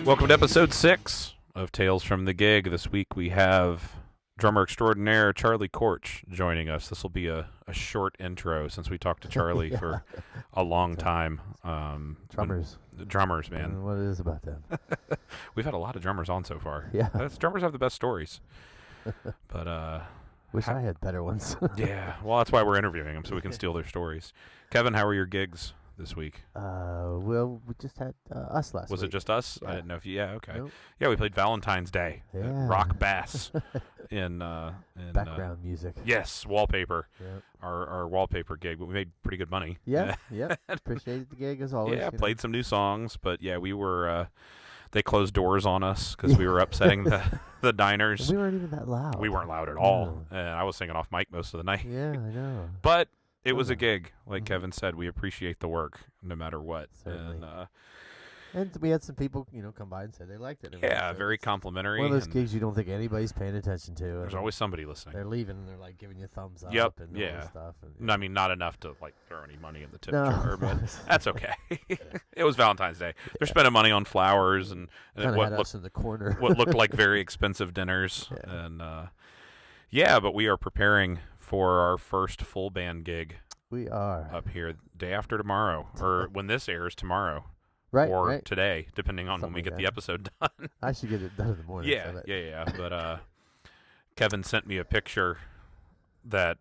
Welcome to episode 6 of Tales from the Gig. This week we have drummer extraordinaire Charlie Korch joining us. This will be a short intro since we talked to Charlie for a long time. Drummers, man. What it is about them? We've had a lot of drummers on so far. Yeah. Drummers have the best stories. But Wish I had better ones. yeah, well, that's why we're interviewing them, so we can steal their stories. Kevin, how were your gigs this week? Well, we just had us last week. Was it just us? Yeah. I didn't know if you... Yeah, okay. Nope. Yeah, we played Valentine's Day. Yeah. Rock bass in Background music. Yes, wallpaper. Yep. Our wallpaper gig, but we made pretty good money. Yeah, yeah. Appreciated the gig as always. Yeah, you know. played some new songs, but yeah, we were. They closed doors on us because we were upsetting the diners. We weren't even that loud. We weren't loud at all, No. and I was singing off mic most of the night. Yeah, I know. But it was a Yeah. gig, like Mhm. Kevin said. We appreciate the work no matter what. Certainly. And And we had some people, come by and say they liked it. yeah, So very it's complimentary. one of those and gigs you don't think anybody's paying attention to. There's and always somebody listening. they're leaving and they're like giving you thumbs up. Yep, And all yeah. this stuff. And, No, I mean, not enough to like throw any money in the tip No. jar, but that's okay. It was Valentine's Day. They're spending money on flowers and kind of what had looked us in the corner. what looked like very expensive dinners. Yeah. And yeah, but we are preparing for our first full band gig We are. up here day after tomorrow, or when this airs tomorrow, Right, or right. today, depending on when Something we like get that. the episode done. I should get it done in the morning. Yeah, so that- yeah. But Kevin sent me a picture that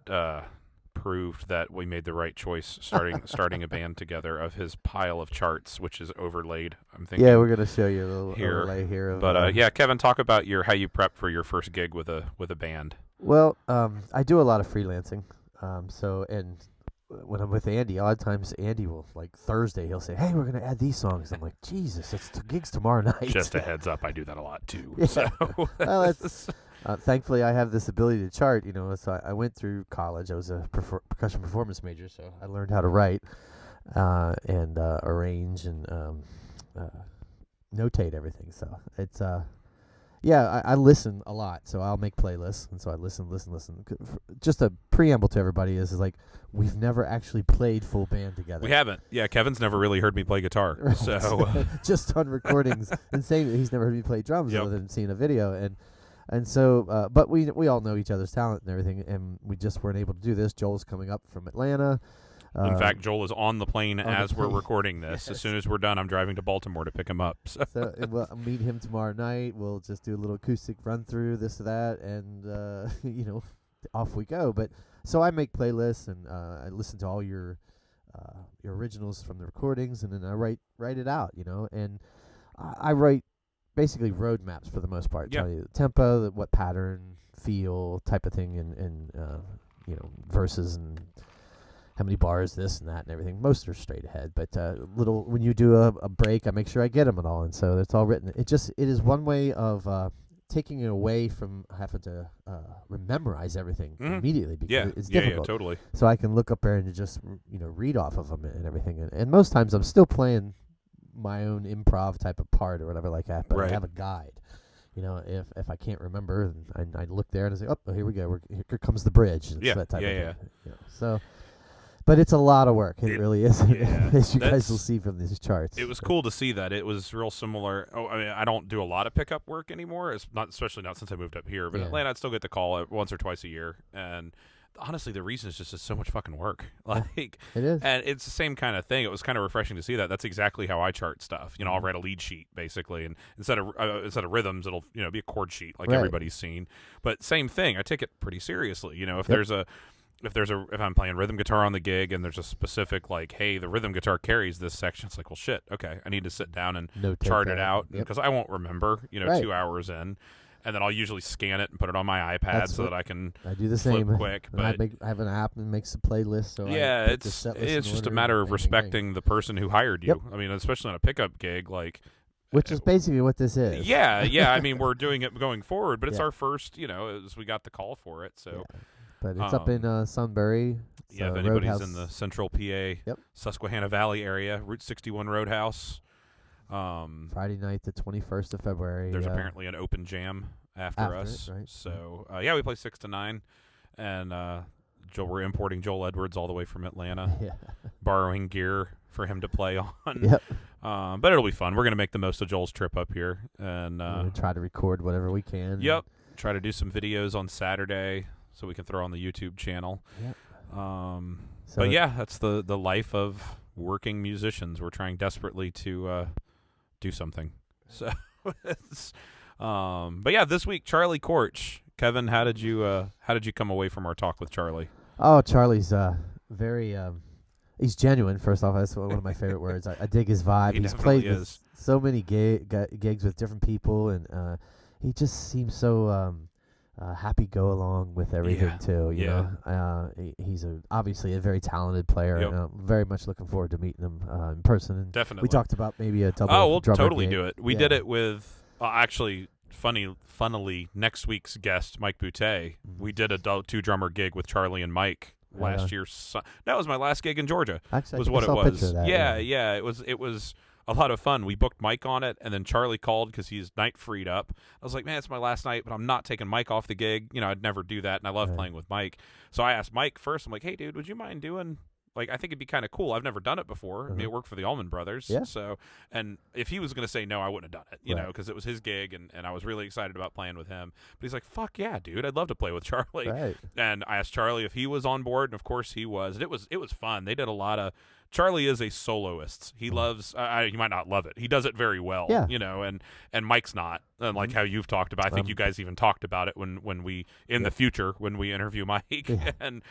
proved that we made the right choice starting a band together of his pile of charts, which is overlaid. I'm thinking. Yeah, we're gonna show you a little here. overlay here. Of, But yeah, Kevin, talk about how you prep for your first gig with a band. Well, I do a lot of freelancing. And when I'm with Andy, a lot of times Andy will, like Thursday, he'll say, "Hey, we're gonna add these songs." I'm like, "Jesus, it's gigs tomorrow night." Just a heads up, I do that a lot too. Yeah. So Well, that's thankfully I have this ability to chart. So I went through college. I was a percussion performance major, so I learned how to write and arrange and notate everything. So it's yeah, I listen a lot, so I'll make playlists, and so I listen. Just a preamble to everybody is like we've never actually played full band together. we haven't. Yeah, Kevin's never really heard me play guitar. Right. So Just on recordings, and saying that he's never heard me play drums Yep. other than seeing a video, and so but we all know each other's talent and everything, and we just weren't able to do this. Joel's coming up from Atlanta. in fact, Joel is on the plane on the as we're plane. recording this. As Yes. soon as we're done, I'm driving to Baltimore to pick him up. So. So we'll meet him tomorrow night. We'll just do a little acoustic run through this or that, and off we go. But so I make playlists, and I listen to all your originals from the recordings, and then I write it out. And I write basically road maps for the most part. Yeah. Tell you the tempo, what pattern, feel, type of thing, and verses and how many bars, this and that, and everything. Most are straight ahead, but when you do a break, I make sure I get them and all, and so it's all written. It is one way of taking it away from having to memorize everything immediately because Yeah, it's yeah, difficult. totally. So I can look up there and just read off of them and everything, and most times I'm still playing my own improv type of part or whatever like that, but Right. I have a guide. If I can't remember, I look there and I say, "Oh, here we go. Here comes the bridge." It's Yeah, that type yeah, of thing. So. But it's a lot of work. It really is, yeah, as you guys that's- will see from these charts. It was cool to see that. It was real similar. Oh, I mean, I don't do a lot of pickup work anymore. It's not, especially not since I moved up here. But Yeah. Atlanta, I'd still get the call once or twice a year. And honestly, the reason is just it's so much fucking work. Like, It is. and it's the same kind of thing. It was kind of refreshing to see that. That's exactly how I chart stuff. I'll Mm-hmm. write a lead sheet basically, and instead of rhythms, it'll be a chord sheet like Right. everybody's seen. But same thing. I take it pretty seriously. If Yep. if I'm playing rhythm guitar on the gig and there's a specific like, hey, the rhythm guitar carries this section, it's like, well, shit, okay, I need to sit down and Notate chart it that. out Yep. because I won't remember, Right. 2 hours in, and then I'll usually scan it and put it on my iPad That's so what- that I can. I do the flip same. quick, And I but- have an app and makes a playlist. So Yeah, I put the it's set list in just a order matter and of bang, bang, bang. respecting the person who hired you. Yep. I mean, especially on a pickup gig, like. Which is basically what this is. Yeah. I mean, we're doing it going forward, but it's Yeah. our first. As we got the call for it, so. Yeah. But it's up in Sunbury. It's, Yeah, if anybody's Roadhouse. in the central PA, Susquehanna Valley area, Route 61 Roadhouse. Friday night, the 21st of February. There's apparently an open jam after us. it, right. So, we play 6 to 9. And We're importing Joel Edwards all the way from Atlanta, Yeah. borrowing gear for him to play on. Yep. But it'll be fun. We're gonna make the most of Joel's trip up here, and We try to record whatever we can. yep, try to do some videos on Saturday so we can throw on the YouTube channel. Yep. But yeah, that's the life of working musicians. We're trying desperately to do something. So, but yeah, this week Charlie Korch. Kevin, how did you come away from our talk with Charlie? Oh, Charlie's very he's genuine. First off, that's one of my favorite words. I dig his vibe. He He's definitely played with so many gigs with different people, and he just seems so happy go along with everything too. You know, he's obviously a very talented player, Yep. and I'm very much looking forward to meeting him in person. And Definitely. we talked about maybe a double. Oh, we'll drummer totally gig. do it. We did it with actually. Funnily, next week's guest, Mike Boutte, we did a 2-drummer gig with Charlie and Mike last year. That was my last gig in Georgia. Actually, was I what it saw a picture was. of that, Yeah. It was a lot of fun. We booked Mike on it, and then Charlie called because he's night freed up. I was like, man, it's my last night, but I'm not taking Mike off the gig. You know, I'd never do that, and I love playing with Mike. So I asked Mike first. I'm like, hey, dude, would you mind doing? Like, I think it'd be kind of cool. I've never done it before. I mean, it worked for the Allman Brothers. Yeah. So, and if he was going to say no, I wouldn't have done it, you know, because it was his gig, and I was really excited about playing with him. But he's like, fuck yeah, dude. I'd love to play with Charlie. Right. And I asked Charlie if he was on board, and of course he was. And it was fun. They did a lot of. Charlie is a soloist. He loves. You might not love it. He does it very well. Yeah. You know, and Mike's not. And like how you've talked about. I think you guys even talked about it when we in the future when we interview Mike and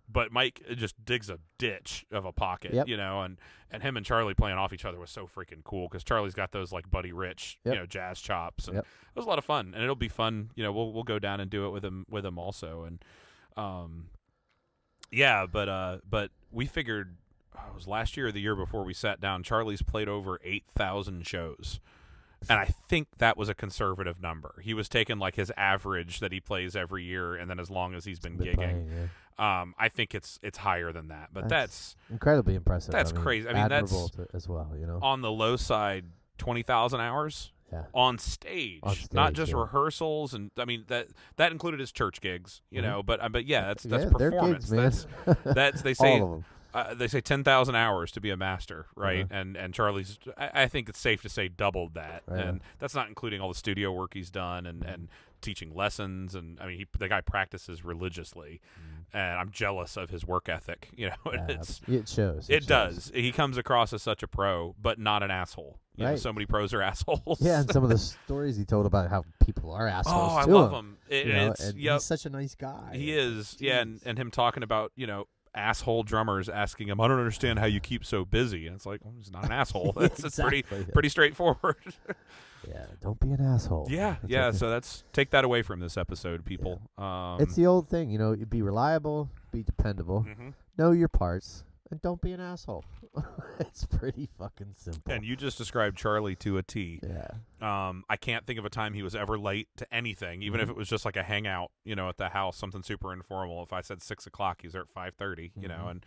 But Mike just digs a ditch of a pocket, you know, and him and Charlie playing off each other was so freaking cool because Charlie's got those like Buddy Rich, you know, jazz chops, and it was a lot of fun, and it'll be fun. You know, we'll go down and do it with him also, and but we figured it was last year or the year before we sat down. Charlie's played over 8,000 shows. And I think that was a conservative number. He was taking like his average that he plays every year, and then as long as he's been gigging. Playing, I think it's higher than that, but that's incredibly impressive. That's crazy. I mean, admirable that's as well. You know, on the low side, 20,000 hours on stage, not just rehearsals, and I mean that included his church gigs, you know. But yeah, that's performance. Gigs, that's they say. All of them. They say 10,000 hours to be a master, right? And Charlie's, I think it's safe to say, doubled that. And that's not including all the studio work he's done and teaching lessons. And, I mean, the guy practices religiously. And I'm jealous of his work ethic. You know, it shows. It does. He comes across as such a pro, but not an asshole. You know, so many pros are assholes. Yeah, and some of the stories he told about how people are assholes. Oh, I to love him. And he's such a nice guy. He is. Yeah, and him talking about, you know, asshole drummers asking him, I don't understand how you keep so busy. And it's like, well, he's not an asshole. It's Exactly. pretty straightforward. Yeah, don't be an asshole. So take that away from this episode, people. It's the old thing, you know, be reliable, be dependable, know your parts, and don't be an asshole. It's pretty fucking simple. And you just described Charlie to a T. Yeah. I can't think of a time he was ever late to anything, even if it was just like a hangout, you know, at the house, something super informal. If I said 6 o'clock, he's there at 5:30, you know, and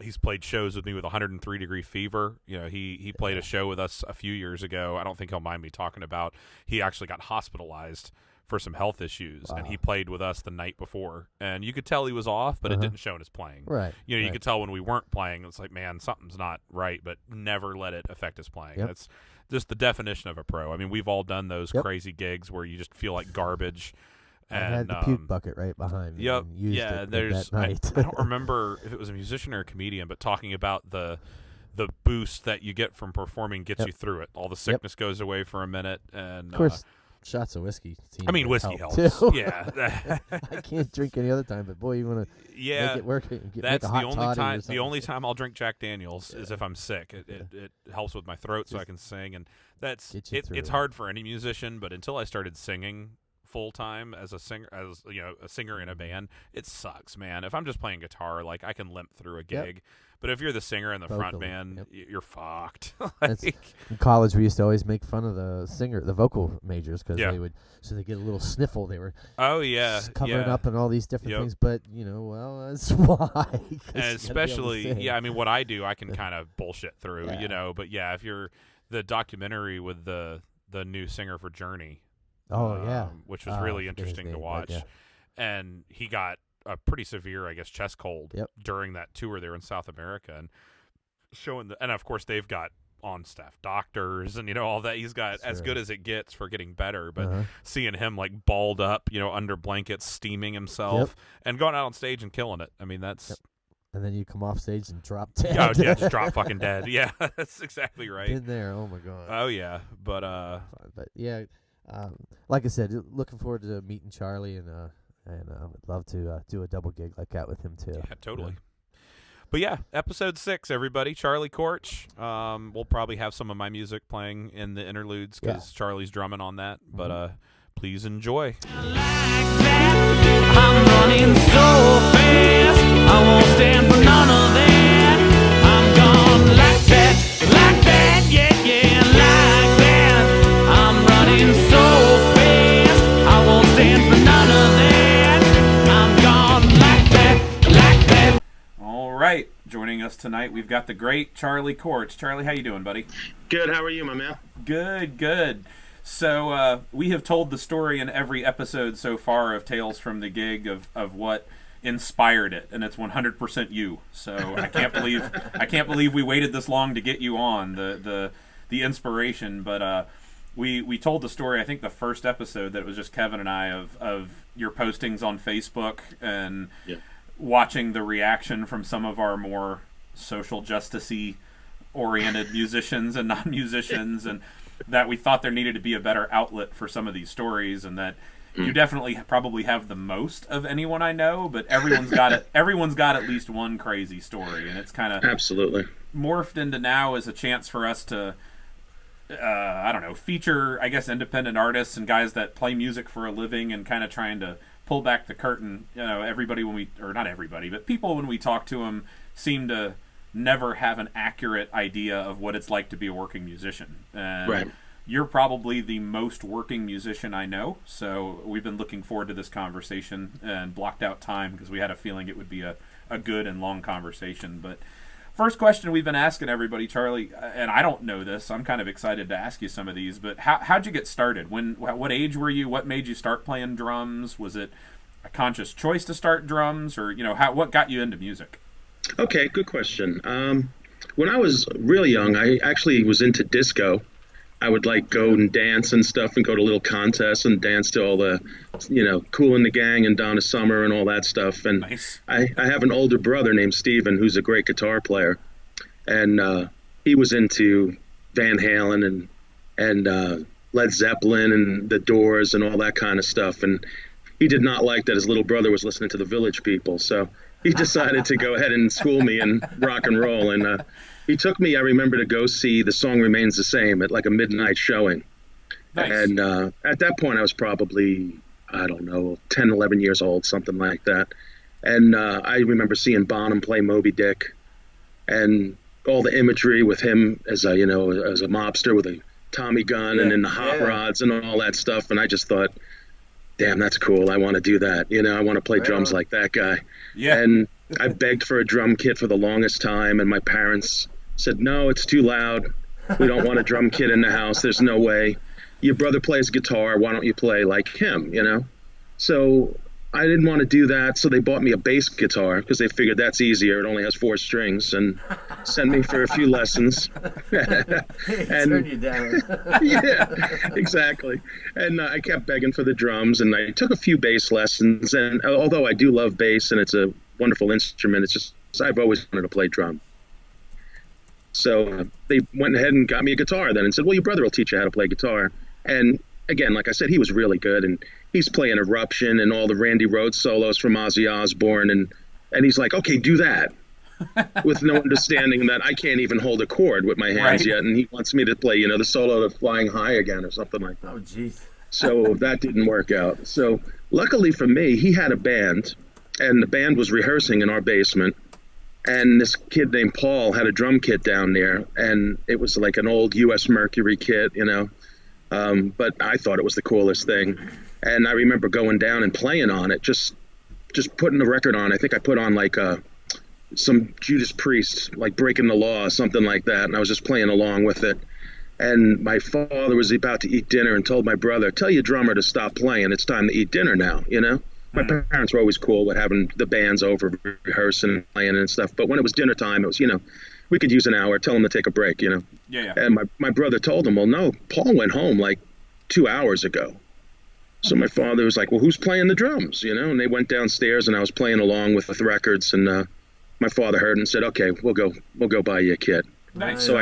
he's played shows with me with 103 degree fever. You know, he played a show with us a few years ago. I don't think he'll mind me talking about. He actually got hospitalized for some health issues, and he played with us the night before, and you could tell he was off, but it didn't show in his playing. Right. You know, you could tell when we weren't playing. It's like, man, something's not right, but never let it affect his playing. That's just the definition of a pro. I mean, we've all done those crazy gigs where you just feel like garbage. And, I had the puke bucket right behind me. Yep. And used it there's. that night. I don't remember if it was a musician or a comedian, but talking about the boost that you get from performing gets you through it. All the sickness goes away for a minute, and of course, shots of whiskey. Whiskey helps. Too. Yeah. I can't drink any other time, but boy, you want to make it work. That's the only time. The only time I'll drink Jack Daniels is if I'm sick. It helps with my throat, so I can sing, and that's it's hard for any musician. But until I started singing full time as a singer, a singer in a band, it sucks, man. If I'm just playing guitar, like I can limp through a gig. But if you're the singer in the front band, you're fucked. In college, we used to always make fun of the vocal majors, because they would, so they get a little sniffle. They were covering up and all these different things. But that's why. And especially, I mean, what I do, I can kind of bullshit through, you know. But yeah, if you're the documentary with the new singer for Journey, which was really interesting to watch, and he got a pretty severe, I guess, chest cold Yep. during that tour there in South America, and and of course they've got on staff doctors and all that. He's got as good as it gets for getting better, but seeing him like balled up, under blankets, steaming himself and going out on stage and killing it. I mean, that's and then you come off stage and drop dead. Yeah, just drop fucking dead. Yeah, that's exactly right. Been there. Oh my god. Oh yeah, but yeah, like I said, looking forward to meeting Charlie, and would love to do a double gig like that with him too. Yeah, totally. But yeah, episode 6, everybody. Charlie Korch. We'll probably have some of my music playing in the interludes because Charlie's drumming on that. But please enjoy. I'm running so fast, I won't stand for none of that. I'm gone like that, yeah, like that. I'm running so fast, I won't stand for none of that. I'm gone like that. All right, joining us tonight, we've got the great Charlie Korch. Charlie, how you doing, buddy? Good. How are you, my man? Good. So we have told the story in every episode so far of Tales from the Gig of what inspired it, and it's 100% you. So I can't believe we waited this long to get you on the inspiration. But we told the story. I think the first episode that it was just Kevin and I of your postings on Facebook and watching the reaction from some of our more social justice-y oriented musicians and non-musicians and that we thought there needed to be a better outlet for some of these stories, and that you definitely probably have the most of anyone I know, but everyone's got at least one crazy story, and it's kind of absolutely morphed into now as a chance for us to feature, I guess, independent artists and guys that play music for a living, and kind of trying to pull back the curtain. Everybody not everybody, but people when we talk to them seem to never have an accurate idea of what it's like to be a working musician. And you're probably the most working musician I know, so we've been looking forward to this conversation and blocked out time because we had a feeling it would be a good and long conversation. But first question we've been asking everybody, Charlie, and I don't know this, I'm kind of excited to ask you some of these, but how'd you get started? What age were you? What made you start playing drums? Was it a conscious choice to start drums, or what got you into music? Okay, good question. When I was really young, I actually was into disco. I would go and dance and stuff, and go to little contests and dance to all the, Cool and the Gang and Donna Summer and all that stuff. And nice. I have an older brother named Steven who's a great guitar player, and he was into Van Halen and Led Zeppelin and the Doors and all that kind of stuff. And he did not like that his little brother was listening to the Village People, so he decided to go ahead and school me in rock and roll. And he took me, I remember, to go see The Song Remains the Same at a midnight showing. Nice. And at that point, I was probably, 10, 11 years old, something like that. And I remember seeing Bonham play Moby Dick and all the imagery with him as a mobster with a Tommy gun and then the hot rods and all that stuff. And I just thought, damn, that's cool. I want to do that. I want to play drums like that guy. Yeah. And I begged for a drum kit for the longest time, and my parents said, no, it's too loud. We don't want a drum kit in the house. There's no way. Your brother plays guitar. Why don't you play like him, So I didn't want to do that, so they bought me a bass guitar because they figured that's easier. It only has 4 strings, and sent me for a few lessons. And turn you down. Yeah, exactly. And I kept begging for the drums, and I took a few bass lessons. And although I do love bass and it's a wonderful instrument, it's just I've always wanted to play drum. So they went ahead and got me a guitar then and said, well, your brother will teach you how to play guitar. And again, like I said, he was really good, and he's playing Eruption and all the Randy Rhoads solos from Ozzy Osbourne, and he's like, okay, do that, with no understanding that I can't even hold a chord with my hands yet, and he wants me to play, the solo to Flying High Again or something like that. Oh, jeez. So that didn't work out. So luckily for me, he had a band, and the band was rehearsing in our basement, and this kid named Paul had a drum kit down there, and it was like an old U.S. Mercury kit, but I thought it was the coolest thing. And I remember going down and playing on it, just putting the record on. I think I put on some Judas Priest, like Breaking the Law, something like that, and I was just playing along with it. And my father was about to eat dinner and told my brother, tell your drummer to stop playing. It's time to eat dinner now, My parents were always cool with having the bands over, rehearsing and playing and stuff. But when it was dinner time, it was, we could use an hour, tell them to take a break, Yeah. And my brother told him, well, no, Paul went home like 2 hours ago. So my father was like, well, who's playing the drums, And they went downstairs, and I was playing along with the records, and my father heard and said, okay, we'll go buy you a kit. Nice. So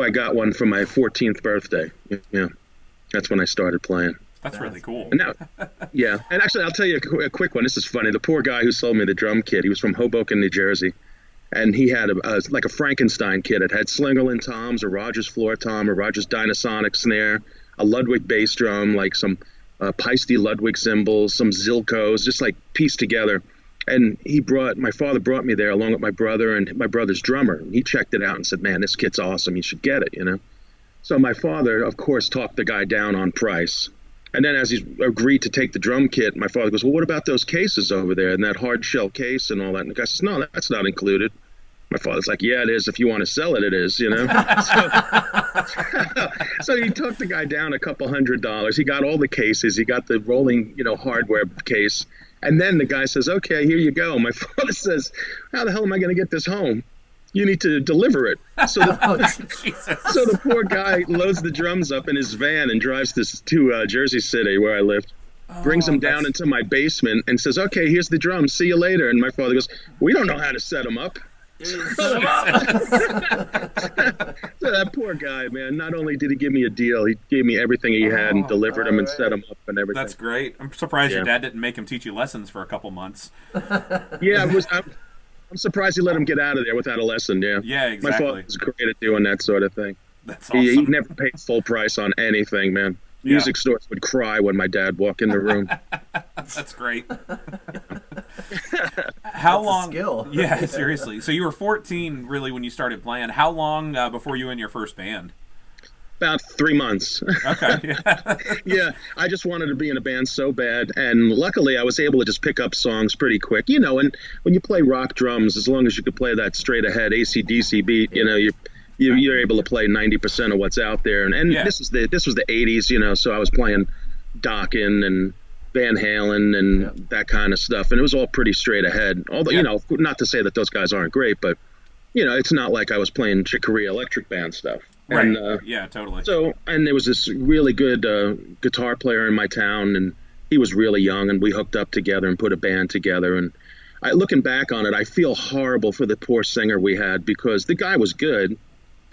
I got one for my 14th birthday. Yeah. That's when I started playing. That's really cool. And now, yeah. And actually, I'll tell you a quick one. This is funny. The poor guy who sold me the drum kit, he was from Hoboken, New Jersey. And he had like a Frankenstein kit. It had Slingerland toms, a Rogers floor tom, a Rogers Dynasonic snare, a Ludwig bass drum, like some Peisty Ludwig cymbals, some Zilkos, just like pieced together. And my father brought me there along with my brother and my brother's drummer. And he checked it out and said, man, this kit's awesome. You should get it, So my father, of course, talked the guy down on price. And then as he agreed to take the drum kit, my father goes, well, what about those cases over there and that hard shell case and all that? And the guy says, no, that's not included. My father's like, yeah, it is. If you want to sell it, it is, So he took the guy down a couple $100. He got all the cases. He got the rolling, hardware case. And then the guy says, okay, here you go. My father says, how the hell am I going to get this home? You need to deliver it. So the poor guy loads the drums up in his van and drives to Jersey City, where I lived, brings them down into my basement and says, okay, here's the drums. See you later. And my father goes, we don't know how to set them up. So that poor guy, man, not only did he give me a deal, he gave me everything he had and delivered them and set them up and everything. That's great. I'm surprised your dad didn't make him teach you lessons for a couple months. Yeah, I'm surprised he let him get out of there without a lesson. Yeah. Yeah, exactly. My father was great at doing that sort of thing. That's awesome. He never paid full price on anything, man. Yeah. Music stores would cry when my dad walked in the room. That's great. How long? Skill. Yeah, seriously. So you were 14, really, when you started playing. How long before you were in your first band? About 3 months. Okay. Yeah, I just wanted to be in a band so bad, and luckily I was able to just pick up songs pretty quick. And when you play rock drums, as long as you could play that straight ahead AC/DC beat, you're able to play 90% of what's out there. And Yeah. this was the 80s, so I was playing Dokken and Van Halen and that kind of stuff, and it was all pretty straight ahead. Although, not to say that those guys aren't great, but it's not like I was playing Chick Corea Electric Band stuff. Right. And, yeah, totally. So, and there was this really good guitar player in my town, and he was really young, and we hooked up together and put a band together. And looking back on it, I feel horrible for the poor singer we had, because the guy was good,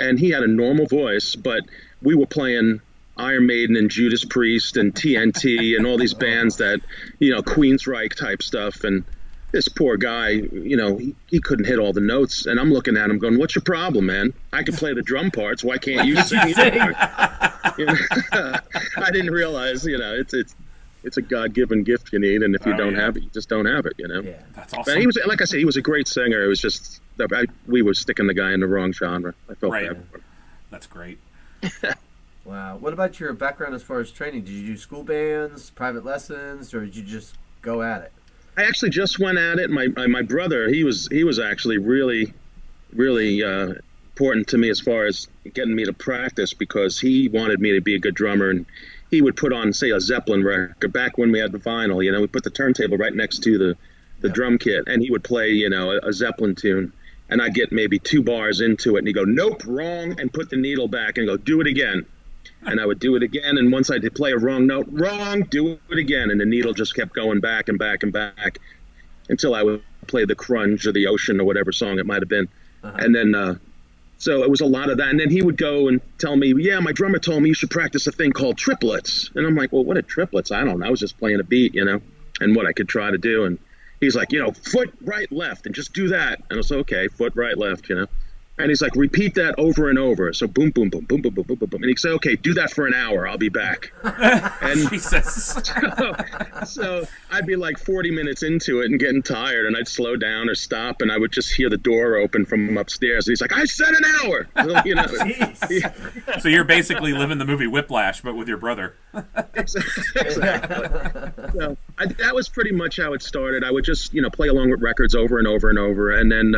and he had a normal voice, but we were playing Iron Maiden and Judas Priest and TNT and all these bands that, Queensryche type stuff. And this poor guy, he couldn't hit all the notes. And I'm looking at him going, what's your problem, man? I can play the drum parts. Why can't you sing? I didn't realize, it's a God-given gift you need. And if you don't have it, you just don't have it, Yeah. That's But awesome. he was, like I said, he was a great singer. It was just, we were sticking the guy in the wrong genre. I felt Right. bad for him. That's great. Wow. What about your background as far as training? Did you do school bands, private lessons, or did you just go at it? I actually just went at it. My brother, he was actually really, really important to me as far as getting me to practice, because he wanted me to be a good drummer, and he would put on, say, a Zeppelin record back when we had the vinyl. We put the turntable right next to the drum kit, and he would play, a Zeppelin tune, and I'd get maybe 2 bars into it, and he'd go, nope, wrong, and put the needle back and go, do it again. And I would do it again, and once I did play a wrong note, wrong, do it again, and the needle just kept going back and back and back until I would play the Crunge or the Ocean or whatever song it might have been. And then, so it was a lot of that. And then he would go and tell me, yeah, my drummer told me you should practice a thing called triplets. And I'm like, well, what are triplets? I don't know. I was just playing a beat, and what I could try to do. And he's like, foot, right, left, and just do that. And I was okay, foot, right, left, And he's like, repeat that over and over. So boom, boom, boom, boom, boom, boom, boom, boom, boom. And he'd say, okay, do that for an hour. I'll be back. And Jesus. so I'd be like 40 minutes into it and getting tired, and I'd slow down or stop, and I would just hear the door open from upstairs. And he's like, I said an hour. Jeez. So you're basically living the movie Whiplash, but with your brother. Exactly. So that was pretty much how it started. I would just, play along with records over and over and over. And then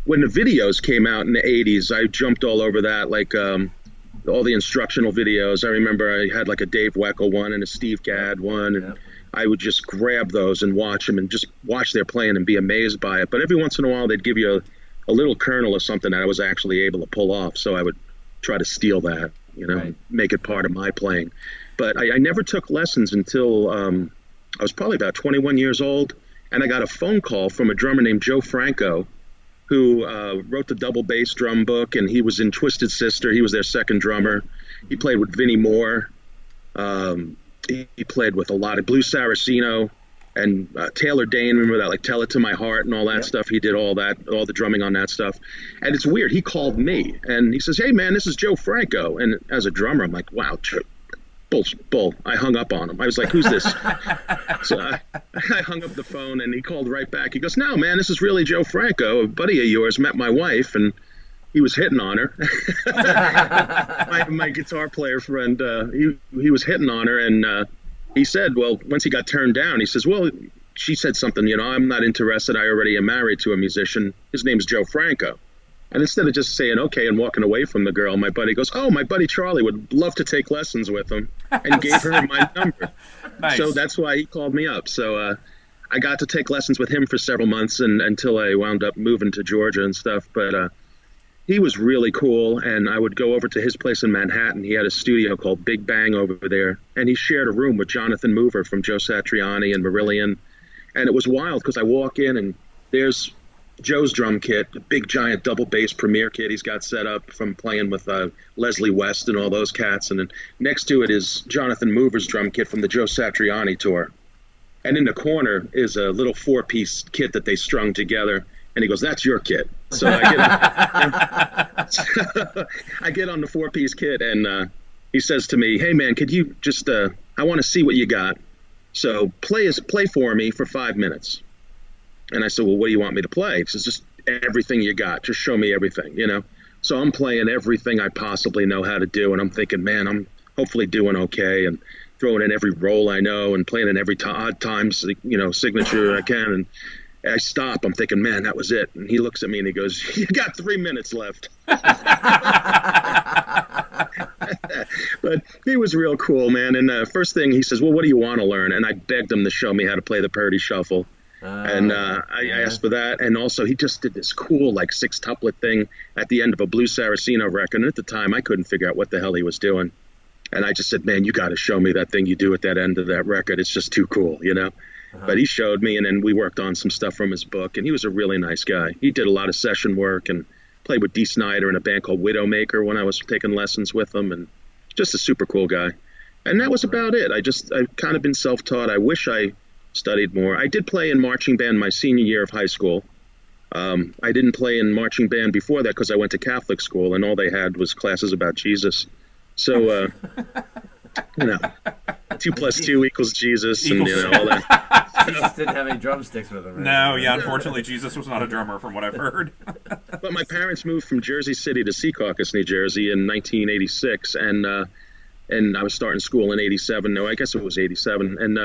when the videos came out in the 80s, I jumped all over that, like all the instructional videos. I remember I had like a Dave Weckl one and a Steve Gadd one. And I would just grab those and watch them and just watch their playing and be amazed by it. But every once in a while, they'd give you a little kernel of something that I was actually able to pull off. So I would try to steal that, Right. make it part of my playing. But I never took lessons until I was probably about 21 years old. And I got a phone call from a drummer named Joe Franco, who wrote the double bass drum book, and he was in Twisted Sister. He was their second drummer. He played with Vinnie Moore. He played with a lot of Blue Saraceno and Taylor Dane. Remember that, like Tell It to My Heart and all that stuff. He did all that, all the drumming on that stuff. And it's weird. He called me and he says, "Hey man, this is Joe Franco." And as a drummer, I'm like, "Wow, bull." I hung up on him. I was like, "Who's this?" So I hung up the phone and he called right back. He goes, "No man, this is really Joe Franco. A buddy of yours met my wife and he was hitting on her." my guitar player friend, he was hitting on her, and he said, well, once he got turned down, he says, well, she said something, I'm not interested. I already am married to a musician. His name's Joe Franco. And instead of just saying okay and walking away from the girl, my buddy goes, "Oh, my buddy Charlie would love to take lessons with him," and gave her my number. Nice. So that's why he called me up. So I got to take lessons with him for several months and until I wound up moving to Georgia and stuff. But he was really cool, and I would go over to his place in Manhattan. He had a studio called Big Bang over there, and he shared a room with Jonathan Mover from Joe Satriani and Marillion. And it was wild because I walk in and there's Joe's drum kit, a big giant double bass Premier kit he's got set up from playing with Leslie West and all those cats. And then next to it is Jonathan Mover's drum kit from the Joe Satriani tour. And in the corner is a little 4-piece kit that they strung together. And he goes, "That's your kit." So I get on the 4-piece kit, and he says to me, "Hey man, could you just I want to see what you got. So play for me for 5 minutes." And I said, "Well, what do you want me to play?" He says, "Just everything you got. Just show me everything, So I'm playing everything I possibly know how to do, and I'm thinking, man, I'm hopefully doing okay, and throwing in every roll I know and playing in every odd time, signature I can. And I stop. I'm thinking, man, that was it. And he looks at me and he goes, "You got 3 minutes left." But he was real cool, man. And first thing he says, "Well, what do you want to learn?" And I begged him to show me how to play the Purdy Shuffle. And I asked for that. And also he just did this cool, like 6-tuplet thing at the end of a Blue Saraceno record. And at the time I couldn't figure out what the hell he was doing. And I just said, "Man, you got to show me that thing you do at that end of that record. It's just too cool, But he showed me, and then we worked on some stuff from his book, and he was a really nice guy. He did a lot of session work and played with Dee Snider in a band called Widowmaker when I was taking lessons with him, and just a super cool guy. And that was about it. I've kind of been self-taught. I wish I studied more. I did play in marching band my senior year of high school. I didn't play in marching band before that because I went to Catholic school, and all they had was classes about Jesus. So, 2 + 2 = Jesus, and all that. Jesus didn't have any drumsticks with him. Right? No, yeah, unfortunately, Jesus was not a drummer from what I've heard. But my parents moved from Jersey City to Secaucus, New Jersey in 1986, and I was starting school in 87. No, I guess it was 87. And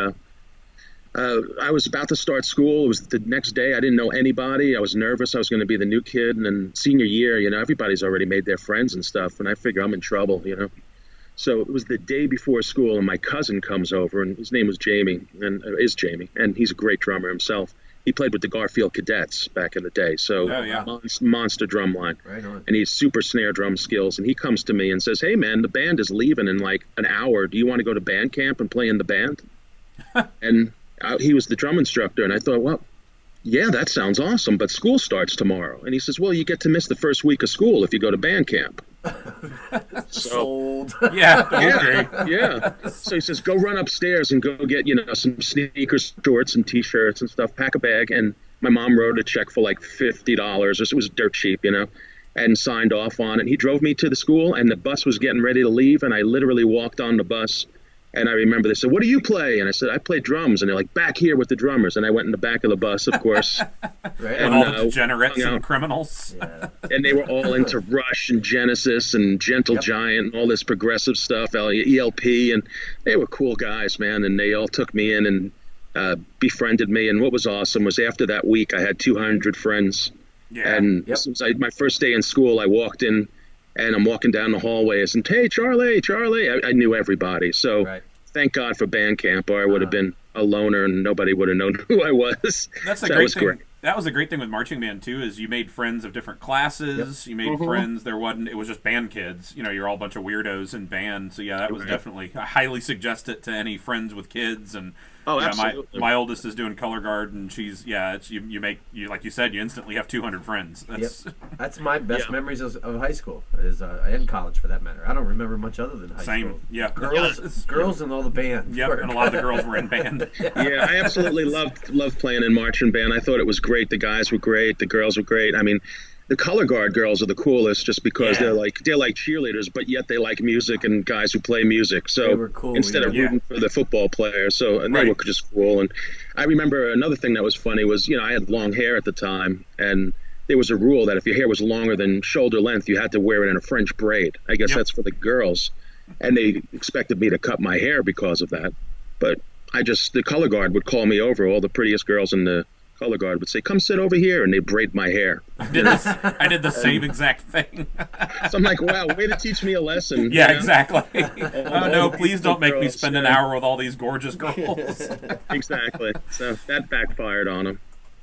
I was about to start school. It was the next day. I didn't know anybody. I was nervous. I was going to be the new kid. And then senior year, everybody's already made their friends and stuff, and I figure I'm in trouble, So it was the day before school, and my cousin comes over, and his name was Jamie, and is Jamie, and he's a great drummer himself. He played with the Garfield Cadets back in the day, so monster drum line. Right on. And he's super snare drum skills, and he comes to me and says, "Hey man, the band is leaving in like an hour. Do you want to go to band camp and play in the band?" And he was the drum instructor, and I thought, well, yeah, that sounds awesome, but school starts tomorrow. And he says, "Well, you get to miss the first week of school if you go to band camp." Sold. Yeah. So he says, "Go run upstairs and go get, some sneakers, shorts, and T-shirts and stuff. Pack a bag." And my mom wrote a check for like $50. It was dirt cheap, and signed off on it. He drove me to the school, and the bus was getting ready to leave, and I literally walked on the bus. And I remember they said, "What do you play?" And I said, "I play drums." And they're like, "Back here with the drummers." And I went in the back of the bus, of course. Right. And all the degenerates and criminals. Yeah. And they were all into Rush and Genesis and Gentle Giant and all this progressive stuff, ELP. And they were cool guys, man. And they all took me in and befriended me. And what was awesome was after that week, I had 200 friends. Yeah. And since my first day in school, I walked in. And I'm walking down the hallways and, "Hey, Charlie. I knew everybody. So thank God for band camp, or I would have been a loner and nobody would have known who I was. That's the So that great was thing. great. That was a great thing with marching band too. Is you made friends of different classes. You made friends. There wasn't. It was just band kids. You know, you're all a bunch of weirdos in band. So yeah, that was definitely. I highly suggest it to any friends with kids. And Oh, yeah, absolutely. my oldest is doing color guard, and she's it's you make you like you said, you instantly have 200 friends. That's That's my best Yeah. memories of high school, and college for that matter. I don't remember much other than high same. school. Yeah, Girls and all the band. Yep, and a lot of the girls were in band. Yeah, I absolutely loved playing in marching band. I thought it was great. The guys were great. The girls were great. I mean, the color guard girls are the coolest just because Yeah. they're like cheerleaders, but yet they like music and guys who play music. So They were cool, instead of yeah. rooting for the football player, and they Right. were just cool. And I remember another thing that was funny was, I had long hair at the time, and there was a rule that if your hair was longer than shoulder length, you had to wear it in a French braid. I guess Yep. that's for the girls, and they expected me to cut my hair because of that. But the color guard would call me over. All the prettiest girls in the color guard would say, "Come sit over here," and they braid my hair. I did the same exact thing. So I'm like, wow, way to teach me a lesson. Yeah, you know? exactly. Oh no, please don't make me girls, spend an yeah. hour with all these gorgeous girls. Exactly. So that backfired on him.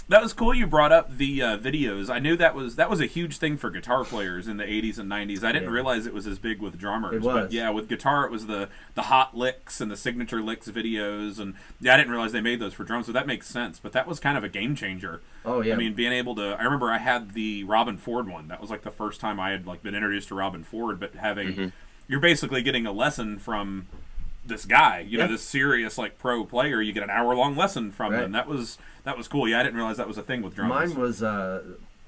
That was cool. You brought up the videos. I knew that was a huge thing for guitar players in the 80s and 90s. I didn't realize it was as big with drummers. It was. But yeah, with guitar, it was the hot licks and the signature licks videos. And yeah, I didn't realize they made those for drums. So that makes sense. But that was kind of a game changer. Oh yeah. I mean, being able to. I remember I had the Robin Ford one. That was like the first time I had been introduced to Robin Ford. But having, you're basically getting a lesson from this guy. You know, this serious pro player. You get an hour-long lesson from Right. him. That was cool. Yeah, I didn't realize that was a thing with drums. Mine was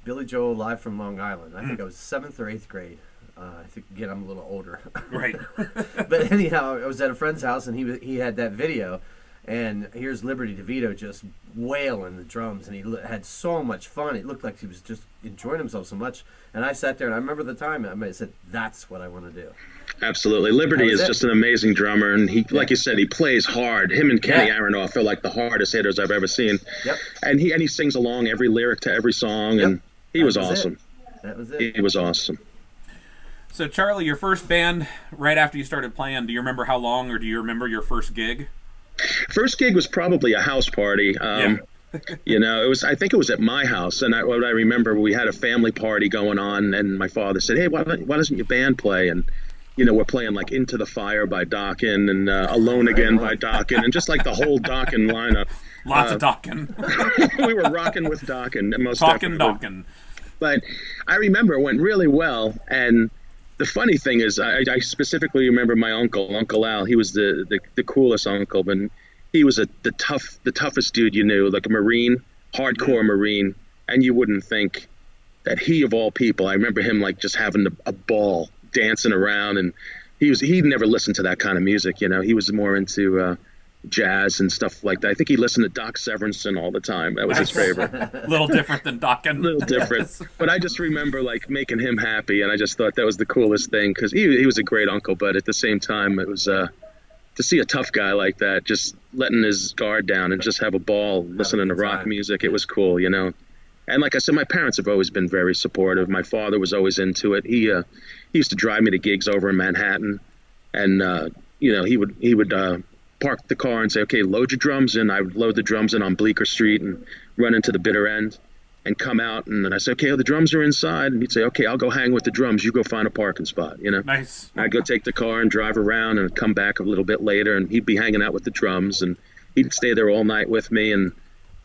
Billy Joel live from Long Island. I think I was 7th or 8th grade. I think again I'm a little older. Right. But anyhow, I was at a friend's house and he had that video, and here's Liberty DeVito just wailing the drums, and he had so much fun. It looked like he was just enjoying himself so much. And I sat there and I remember the time I said, "That's what I want to do." Absolutely. Liberty That was is it. just an amazing drummer, and he, like you said, he plays hard. Him and Kenny Yeah. Aronoff are like the hardest hitters I've ever seen. Yep. And he sings along every lyric to every song, and he was That was it. awesome. That was it. He was awesome. So, Charlie, your first band, right after you started playing, do you remember how long, or do you remember your first gig? First gig was probably a house party. I think it was at my house, and what I remember, we had a family party going on, and my father said, "Hey, why doesn't your band play?" And we're playing like "Into the Fire" by Dokken and "Alone Again" by Dokken, and just like the whole Dokken lineup. Lots of talking. We were rocking with Dokken, most Talking, definitely. Dokken. But I remember it went really well, and the funny thing is, I specifically remember my Uncle Al. He was the coolest uncle, but he was the toughest dude you knew, like a Marine, hardcore Marine, and you wouldn't think that he of all people. I remember him just having a ball, dancing around, and he never listened to that kind of music. He was more into jazz and stuff like that. I think he listened to Doc Severinsen all the time. That was his favorite. A little different than Dokken. A little different. Yes. But I just remember making him happy, and I just thought that was the coolest thing, because he was a great uncle, but at the same time it was to see a tough guy like that just letting his guard down and just have a ball listening to rock music. It was cool. And like I said, my parents have always been very supportive. My father was always into it. He used to drive me to gigs over in Manhattan, and he would park the car and say, "Okay, load your drums in." I would load the drums in on Bleecker Street and run into the bitter end and come out, and then I say, "Okay, the drums are inside," and he'd say, "Okay, I'll go hang with the drums. You go find a parking spot." Nice. I'd go take the car and drive around and come back a little bit later, and he'd be hanging out with the drums, and he'd stay there all night with me, and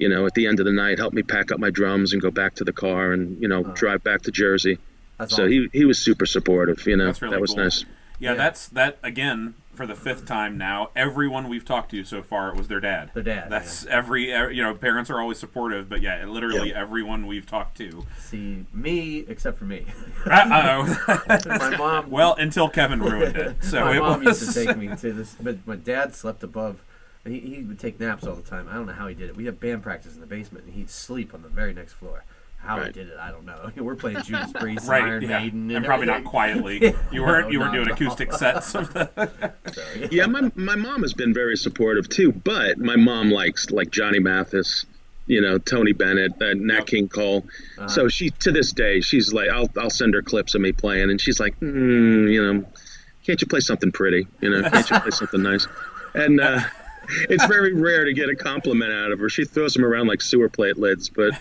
at the end of the night, help me pack up my drums and go back to the car and drive back to Jersey. That's So awesome. he was super supportive. That's really that was cool. nice. Yeah, that again, for the 5th time now, everyone we've talked to so far, it was their dad. Their dad, That's parents are always supportive, but yeah, literally everyone we've talked to. See, me, except for me. Uh-oh. My mom. Well, until Kevin ruined it. So my it mom was. used to take me to this, but my dad slept above. He would take naps all the time. I don't know how he did it. We had band practice in the basement, and he'd sleep on the very next floor. How he Right. did it, I don't know. We're playing Judas Priest, and Right, Iron yeah. Maiden, And probably not everything. quietly. You weren't No, doing no. acoustic sets of the. So, Yeah, my mom has been very supportive too, but my mom likes Johnny Mathis, Tony Bennett, Nat King Cole. So she, to this day, she's like, I'll send her clips of me playing, and she's like, can't you play something pretty? Can't you play something nice? And It's very rare to get a compliment out of her. She throws them around like sewer plate lids, but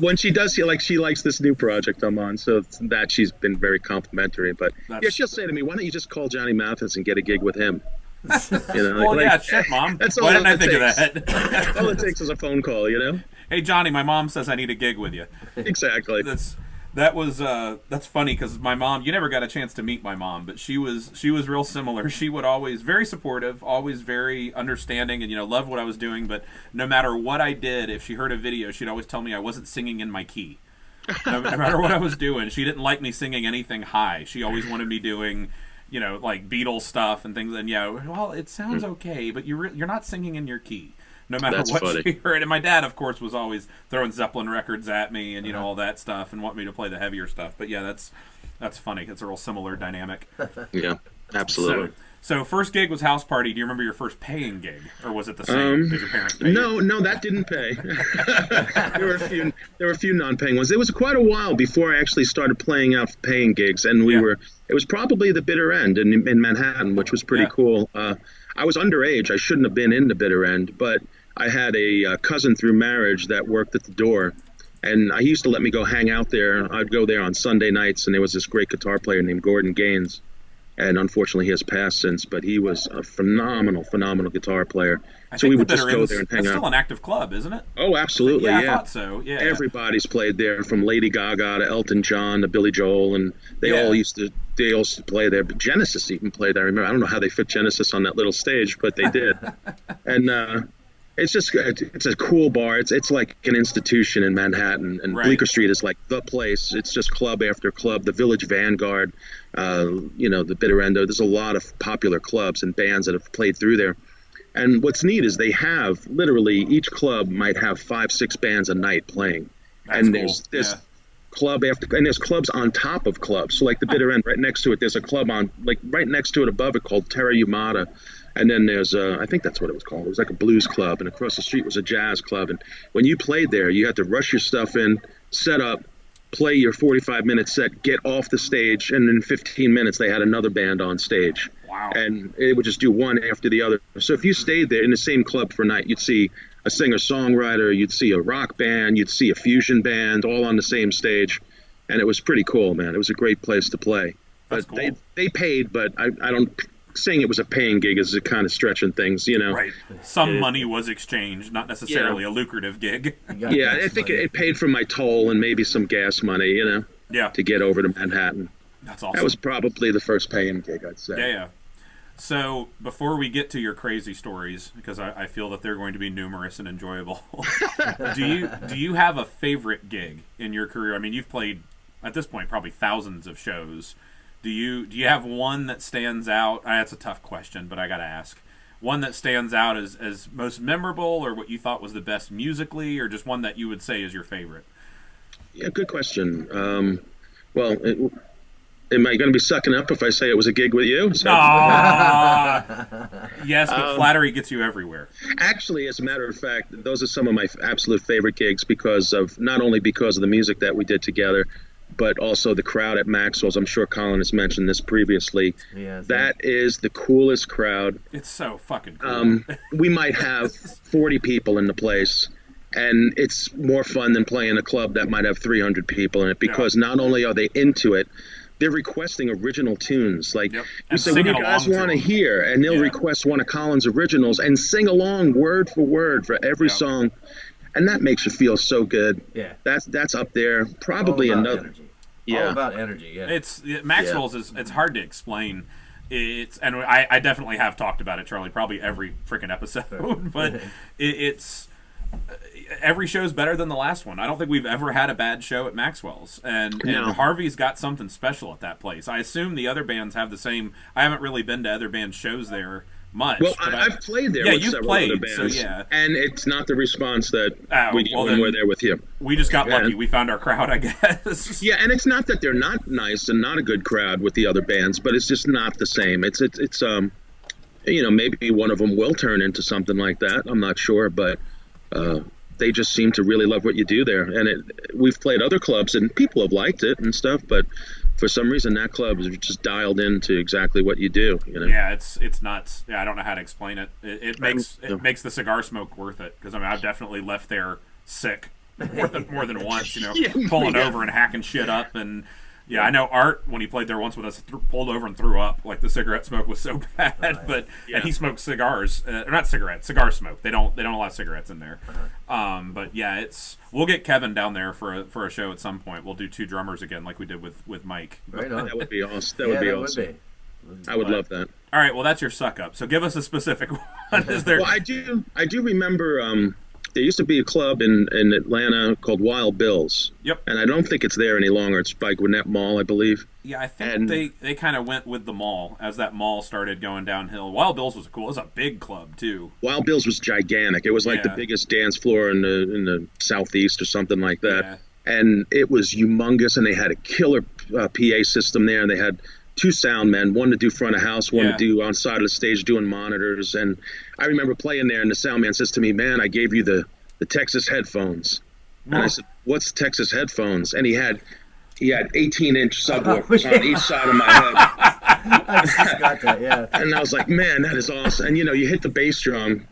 when she does, she likes this new project I'm on, so that she's been very complimentary. But yeah, she'll say to me, "Why don't you just call Johnny Mathis and get a gig with him?" Well, yeah, shit, Mom. Why didn't I think of that? All it takes is a phone call, Hey, Johnny, my mom says I need a gig with you. Exactly. That's funny because my mom, you never got a chance to meet my mom, but she was real similar. She would always very supportive, always very understanding, and loved what I was doing. But no matter what I did, if she heard a video, she'd always tell me I wasn't singing in my key. No matter what I was doing, she didn't like me singing anything high. She always wanted me doing, like Beatles stuff and things. And well, it sounds okay, but you're not singing in your key. No matter That's what funny. she heard. And my dad, of course, was always throwing Zeppelin records at me and, all that stuff and want me to play the heavier stuff. But, yeah, that's funny. It's a real similar dynamic. Yeah, absolutely. So first gig was House Party. Do you remember your first paying gig? Or was it the same? Did your parents pay you? No, that didn't pay. there were a few non-paying ones. It was quite a while before I actually started playing out paying gigs. And it was probably the bitter end in Manhattan, which was pretty cool. I was underage. I shouldn't have been in the bitter end, but I had a cousin through marriage that worked at the door, and he used to let me go hang out there. I'd go there on Sunday nights, and there was this great guitar player named Gordon Gaines, and unfortunately he has passed since, but he was a phenomenal guitar player. So we would just go there and hang out. It's still an active club, isn't it? Oh, absolutely, yeah. I thought so, yeah. Everybody's played there, from Lady Gaga to Elton John to Billy Joel, and they all used to play there. But Genesis even played there. I don't know how they fit Genesis on that little stage, but they did. And it's a cool bar. It's like an institution in Manhattan, and Bleecker Street is like the place. It's just club after club. The Village Vanguard, the Bitter End. There's a lot of popular clubs and bands that have played through there. And what's neat is they have literally, each club might have 5-6 bands a night playing. That's and cool. there's club after, and there's clubs on top of clubs. So like the Bitter End, right next to it, there's a club right next to it above it called Terra Humata. And then there's I think that's what it was called. It was like a blues club, and across the street was a jazz club. And when you played there, you had to rush your stuff in, set up, play your 45-minute set, get off the stage, and in 15 minutes they had another band on stage. Wow. And it would just do one after the other. So if you stayed there in the same club for a night, you'd see a singer-songwriter, you'd see a rock band, you'd see a fusion band, all on the same stage. And it was pretty cool, man. It was a great place to play. That's But cool. they paid, but I don't... Saying it was a paying gig is a kind of stretching things, Right. Some money was exchanged, not necessarily a lucrative gig. Yeah, I think it paid for my toll and maybe some gas money, to get over to Manhattan. That's awesome. That was probably the first paying gig, I'd say. Yeah. So before we get to your crazy stories, because I feel that they're going to be numerous and enjoyable, do you have a favorite gig in your career? I mean, you've played at this point probably thousands of shows. Do you have one that stands out? That's a tough question, but I got to ask. One that stands out as most memorable, or what you thought was the best musically, or just one that you would say is your favorite? Yeah, good question. Am I going to be sucking up if I say it was a gig with you? So, yes, but flattery gets you everywhere. Actually, as a matter of fact, those are some of my absolute favorite gigs not only because of the music that we did together, but also the crowd at Maxwell's. I'm sure Colin has mentioned this previously. Yeah, that is the coolest crowd. It's so fucking cool. We might have 40 people in the place, and it's more fun than playing a club that might have 300 people in it, because not only are they into it, they're requesting original tunes. Like, you say, what do you guys want to hear? And they'll request one of Colin's originals and sing along word for word for every song. And that makes you feel so good. Yeah. That's up there. Probably another. Energy. All about energy. Yeah. It's Maxwell's is it's hard to explain. And I definitely have talked about it, Charlie, probably every freaking episode. But it's every show's better than the last one. I don't think we've ever had a bad show at Maxwell's. And Harvey's got something special at that place. I assume the other bands have the same. I haven't really been to other bands' shows there much. Well, I've played there with several other bands. So and it's not the response that we get when we're there with you. We just got lucky. We found our crowd, I guess. Yeah, and it's not that they're not nice and not a good crowd with the other bands, but it's just not the same. It's maybe one of them will turn into something like that. I'm not sure, but they just seem to really love what you do there. And we've played other clubs and people have liked it and stuff, but for some reason that club is just dialed into exactly what you do. You know? Yeah, it's nuts. Yeah, I don't know how to explain it. It makes the cigar smoke worth it, because I mean I've definitely left there sick more than once. You know, pulling over and hacking shit up. And yeah, I know Art, when he played there once with us, pulled over and threw up. Like, the cigarette smoke was so bad. But and he smoked cigars, or not cigarettes, cigar smoke. They don't allow cigarettes in there. But yeah, we'll get Kevin down there for a show at some point. We'll do 2 drummers again, like we did with Mike. Right on. That would be awesome. That would be awesome. I would love that. All right, well, that's your suck up. So give us a specific one. Is there? Well, I do remember. There used to be a club in Atlanta called Wild Bill's. Yep. And I don't think it's there any longer. It's by Gwinnett Mall, I believe. Yeah, I think they kind of went with the mall as that mall started going downhill. Wild Bill's was cool. It was a big club too. Wild Bill's was gigantic. It was like the biggest dance floor in the southeast or something like that. Yeah. And it was humongous. And they had a killer PA system there. And they had 2 sound men, one to do front of house, one to do on side of the stage doing monitors. And I remember playing there, and the sound man says to me, "Man, I gave you the Texas headphones." And I said, "What's Texas headphones?" And he had 18-inch subwoofers on each side of my head. I just got that, yeah. And I was like, "Man, that is awesome." And you hit the bass drum,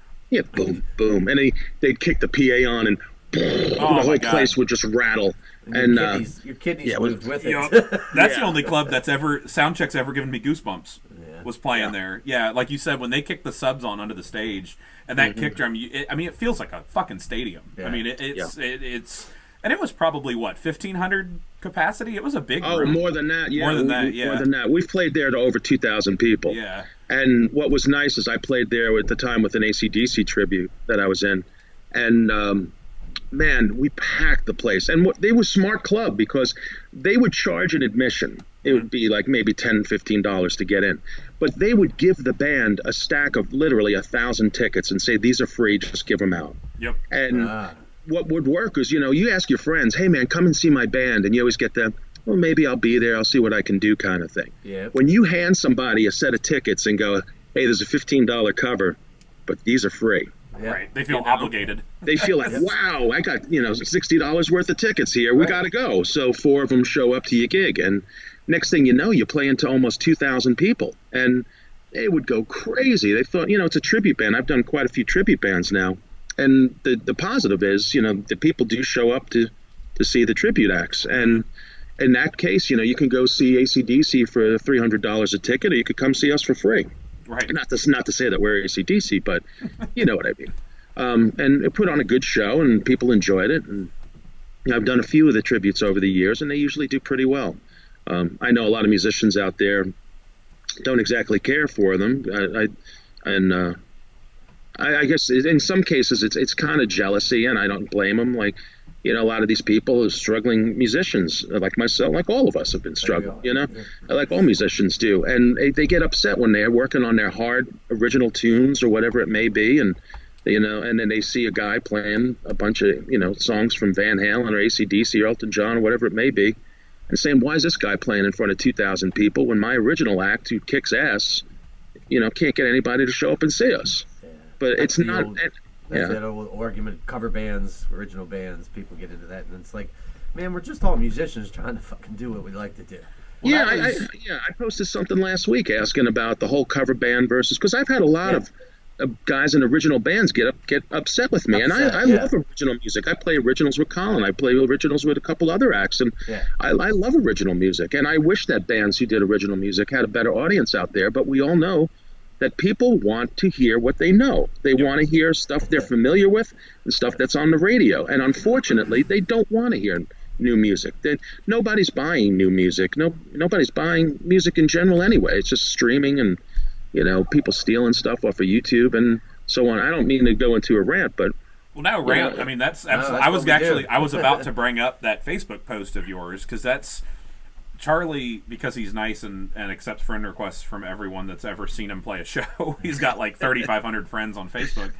boom, boom, and they'd kick the PA on, and boom, the whole place would just rattle. And your kidneys moved with it. That's the only club that's ever Soundcheck's ever given me goosebumps. Was playing there. Yeah, like you said, when they kick the subs on onto the stage and that kick drum, it feels like a fucking stadium. Yeah. I mean, it's and it was probably 1,500 capacity. It was a big room. More than that. Yeah, more than that. We've played there to over 2,000 people. Yeah. And what was nice is I played there at the time with an AC/DC tribute that I was in, and man, we packed the place. And they were a smart club because they would charge an admission. It would be like maybe $10, $15 to get in. But they would give the band a stack of literally 1,000 tickets and say, "These are free, just give them out." Yep. And what would work is, you ask your friends, "Hey, man, come and see my band." And you always get the, "Well, maybe I'll be there. I'll see what I can do," kind of thing. Yep. When you hand somebody a set of tickets and go, "Hey, there's a $15 cover, but these are free." Yeah. Right. They feel obligated. They feel like, "Wow, I got, $60 worth of tickets here. We got to go." So 4 of them show up to your gig. And next thing you know, you're playing to almost 2,000 people. And they would go crazy. They thought, it's a tribute band. I've done quite a few tribute bands now. And the positive is, the people do show up to see the tribute acts. And in that case, you can go see AC/DC for $300 a ticket, or you could come see us for free. Right. Not to say that we're AC/DC, but you know what I mean. And it put on a good show, and people enjoyed it. And I've done a few of the tributes over the years, and they usually do pretty well. I know a lot of musicians out there don't exactly care for them. I guess in some cases it's kind of jealousy, and I don't blame them. Like, a lot of these people are struggling musicians, like myself, like all of us have been struggling, like all musicians do. And they get upset when they're working on their hard original tunes or whatever it may be. And, and then they see a guy playing a bunch of, songs from Van Halen or AC/DC or Elton John or whatever it may be, and saying, "Why is this guy playing in front of 2,000 people when my original act, who kicks ass, can't get anybody to show up and see us?" But it's not. That's that old argument. Cover bands, original bands, people get into that, and it's like, man, we're just all musicians trying to fucking do what we like to do. Well, I posted something last week asking about the whole cover band versus, because I've had a lot of guys in original bands get upset with me, and I love original music. I play originals with Colin. I play originals with a couple other acts, and I love original music. And I wish that bands who did original music had a better audience out there. But we all know that people want to hear what they know. They want to hear stuff they're familiar with and stuff that's on the radio. And unfortunately, they don't want to hear new music. Nobody's buying new music. Nobody's buying music in general anyway. It's just streaming and people stealing stuff off of YouTube and so on. I don't mean to go into a rant, but rant. I mean, that's absolutely. I was about to bring up that Facebook post of yours, because that's Charlie, because he's nice and accepts friend requests from everyone that's ever seen him play a show. He's got like 3,500 friends on Facebook,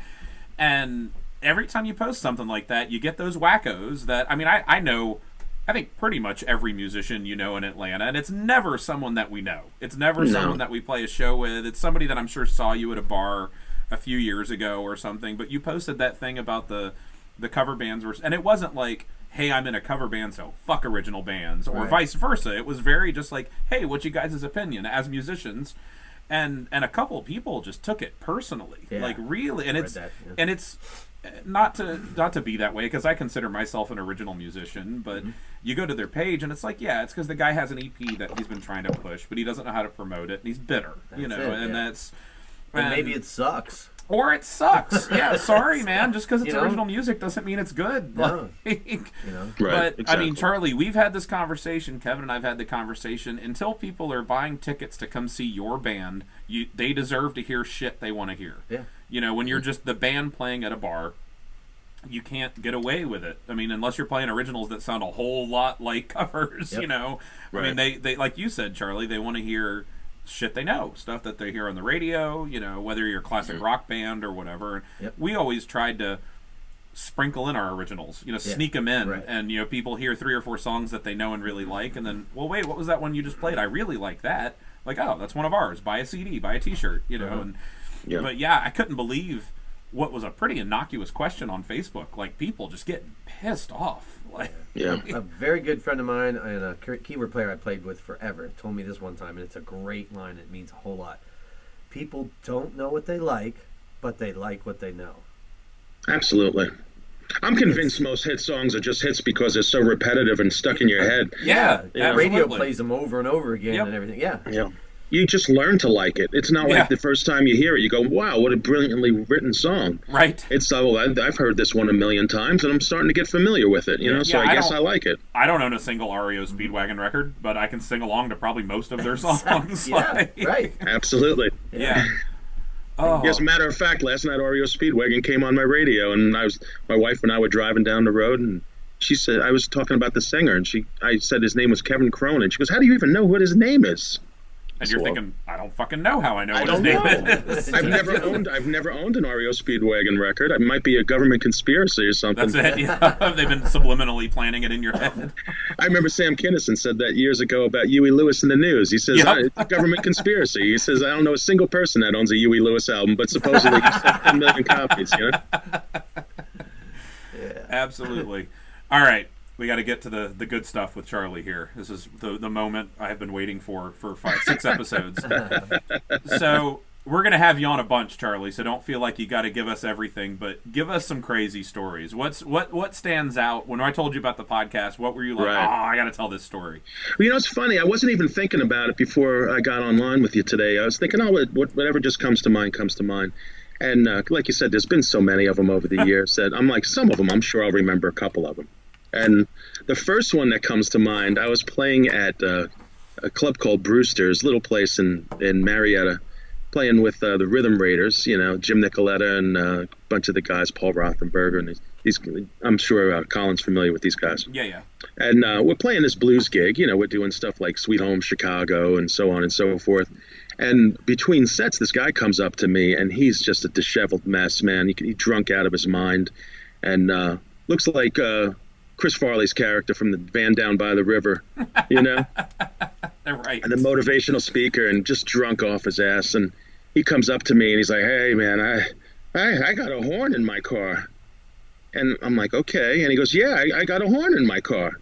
and every time you post something like that, you get those wackos that, I think pretty much every musician in Atlanta, and it's never someone that we know. It's never someone that we play a show with. It's somebody that I'm sure saw you at a bar a few years ago or something, but you posted that thing about the cover bands, and it wasn't like hey, I'm in a cover band, so fuck original bands, or Right. vice versa. It was very just like, hey, what's you guys' opinion as musicians? And a couple of people just took it personally, Yeah. like really, and Read it's that, yeah. and it's not to be that way, because I consider myself an original musician, but you go to their page and it's like, yeah, it's because the guy has an EP that he's been trying to push, but he doesn't know how to promote it, and he's bitter, you know, That's it, and yeah. that's And maybe it sucks. or it sucks. Yeah, sorry, man. Just because it's You know? original music doesn't mean it's good. No. Like, You know. Right, but I mean, exactly. Charlie, we've had this conversation. Kevin and I've had the conversation. Until people are buying tickets to come see your band, they deserve to hear shit they want to hear. Yeah. You know, when you're just the band playing at a bar, you can't get away with it. I mean, unless you're playing originals that sound a whole lot like covers. Yep. You know, I mean, they like you said, Charlie, they want to hear shit they know, stuff that they hear on the radio, you know, whether you're a classic rock band or whatever. Yep. We always tried to sprinkle in our originals, you know, Yeah. sneak them in, Right. and, you know, people hear 3 or 4 songs that they know and really like, and then, well, wait, what was that one you just played? I really like that. Like, oh, that's one of ours. Buy a CD, buy a t-shirt, you know, and Yeah. but yeah, I couldn't believe what was a pretty innocuous question on Facebook, like people just getting pissed off. Like, Yeah. A very good friend of mine and a keyboard player I played with forever told me this one time, and it's a great line. It means a whole lot. People don't know what they like, but they like what they know. Absolutely. I'm convinced most hit songs are just hits because they're so repetitive and stuck in your head. yeah, The radio absolutely. plays them over and over again Yep. and everything. Yeah. Yeah. You just learn to like it. It's not Yeah. like the first time you hear it, you go, wow, what a brilliantly written song. Right. It's, I've heard this one a million times, and I'm starting to get familiar with it, you know, so Yeah, I I guess don't- I like it. I don't own a single REO Speedwagon record, but I can sing along to probably most of their songs. Yeah, Like, right. Absolutely. Yeah. Oh, As a matter of fact, last night REO Speedwagon came on my radio, and my wife and I were driving down the road, and she said, I was talking about the singer, and I said his name was Kevin Cronin. She goes, how do you even know what his name is? and you're So, thinking, I don't fucking know how I know I what his don't name know. is. I've never owned an REO Speedwagon record. It might be a government conspiracy or something. That's it. Yeah, they've been subliminally planting it in your head. I remember Sam Kinison said that years ago about Huey Lewis and the News. He says, Yep. It's a government conspiracy. He says, I don't know a single person that owns a Huey Lewis album, but supposedly he sold 10 million copies, you know? Absolutely. All right. We got to get to the good stuff with Charlie here. This is the moment I have been waiting for 6 episodes. So we're going to have you on a bunch, Charlie, so don't feel like you got to give us everything, but give us some crazy stories. What stands out? When I told you about the podcast, what were you like, Right. oh, I got to tell this story? Well, you know, it's funny. I wasn't even thinking about it before I got online with you today. I was thinking, whatever just comes to mind, comes to mind. And like you said, there's been so many of them over the years that I'm like, some of them, I'm sure I'll remember a couple of them. And the first one that comes to mind, I was playing at a club called Brewster's, little place in Marietta, playing with the Rhythm Raiders, you know, Jim Nicoletta and a bunch of the guys, Paul Rothenberger, and these I'm sure Colin's familiar with these guys. Yeah. And we're playing this blues gig, you know, we're doing stuff like Sweet Home Chicago and so on and so forth. And between sets, this guy comes up to me, and he's just a disheveled mess, man. He drunk out of his mind, and looks like Chris Farley's character from the Van Down by the River, you know? Right. And the motivational speaker, and just drunk off his ass. And he comes up to me, and he's like, hey, man, I got a horn in my car. And I'm like, okay. And he goes, yeah, I got a horn in my car.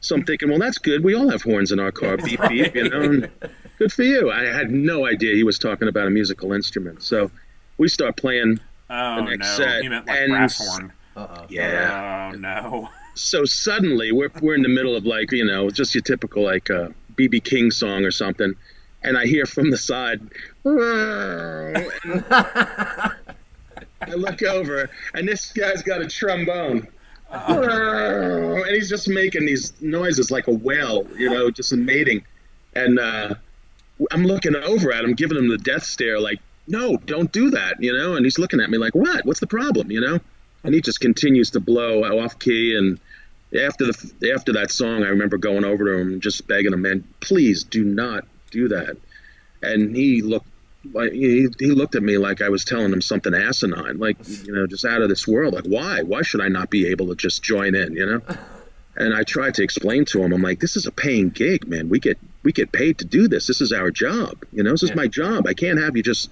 So I'm thinking, well, that's good. We all have horns in our car. Beep, beep, you know? And good for you. I had no idea he was talking about a musical instrument. So we start playing Oh, the next no. set. He meant like and brass horn. Uh-oh. yeah. Oh, no. So suddenly we're in the middle of, like, you know, just your typical like B.B. King song or something, and I hear from the side, and I look over, and this guy's got a trombone, and he's just making these noises like a whale, you know, just mating, and I'm looking over at him, giving him the death stare, like, no, don't do that, you know, and he's looking at me like, what's the problem, you know? And he just continues to blow off key. And after that song, I remember going over to him and just begging him, man, please do not do that. And he looked at me like I was telling him something asinine, like, you know, just out of this world. Like, why should I not be able to just join in, you know? And I tried to explain to him, I'm like, this is a paying gig, man. We get paid to do this. This is our job. You know, this is my job. I can't have you just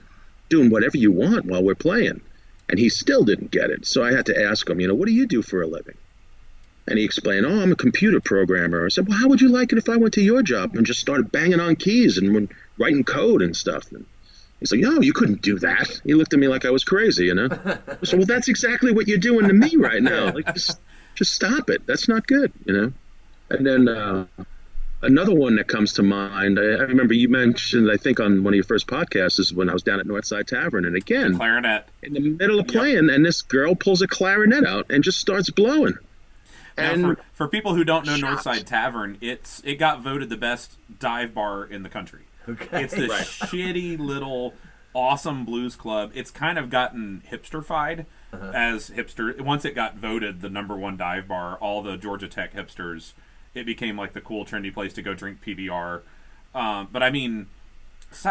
doing whatever you want while we're playing. And he still didn't get it. So I had to ask him, you know, what do you do for a living? And he explained, "Oh, I'm a computer programmer." I said, "Well, how would you like it if I went to your job and just started banging on keys and writing code and stuff?" And he's like, "No, you couldn't do that." He looked at me like I was crazy, I said, "Well, that's exactly what you're doing to me right now. Like, just stop it. That's not good, And then another one that comes to mind, I remember you mentioned, I think on one of your first podcasts, is when I was down at Northside Tavern, and again, Clarinet. in the middle of playing, and this girl pulls a clarinet out and just starts blowing. And Now, for people who don't know shocked. Northside Tavern, it got voted the best dive bar in the country. Okay. It's this Right. shitty little awesome blues club. It's kind of gotten hipsterfied as hipster. Once it got voted the #1 dive bar, all the Georgia Tech hipsters, it became like the cool, trendy place to go drink PBR. But I mean,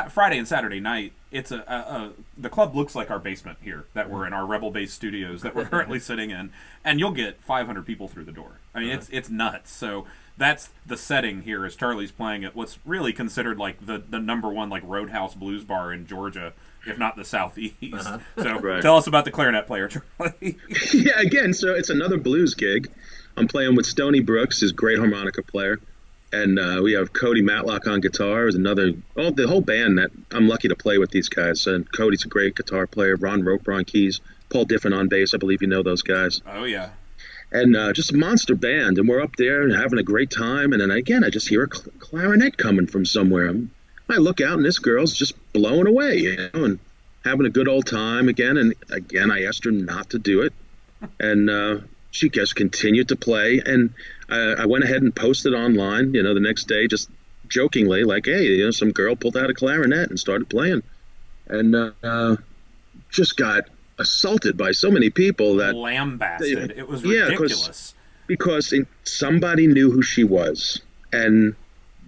Friday and Saturday night, it's the club looks like our basement here that we're in, our Rebel Base studios that we're currently sitting in, and you'll get 500 people through the door. I mean, it's nuts. So that's the setting here as Charlie's playing at what's really considered like the #1 like Roadhouse blues bar in Georgia, if not the Southeast. So Right. tell us about the clarinet player, Charlie. Yeah, again, so it's another blues gig. I'm playing with Stoney Brooks, his great harmonica player, and we have Cody Matlock on guitar. Is the whole band that I'm lucky to play with these guys. And Cody's a great guitar player. Ron Roper on keys, Paul Diffin on bass. I believe you know those guys. Oh yeah. And just a monster band, and we're up there and having a great time. And then again, I just hear a clarinet coming from somewhere. I look out, and this girl's just blowing away, and having a good old time again. And again, I asked her not to do it, and she just continued to play. And I went ahead and posted online, the next day, just jokingly, like, "Hey, some girl pulled out a clarinet and started playing," and just got assaulted by so many people that Lambasted. It was Yeah, ridiculous. because somebody knew who she was, and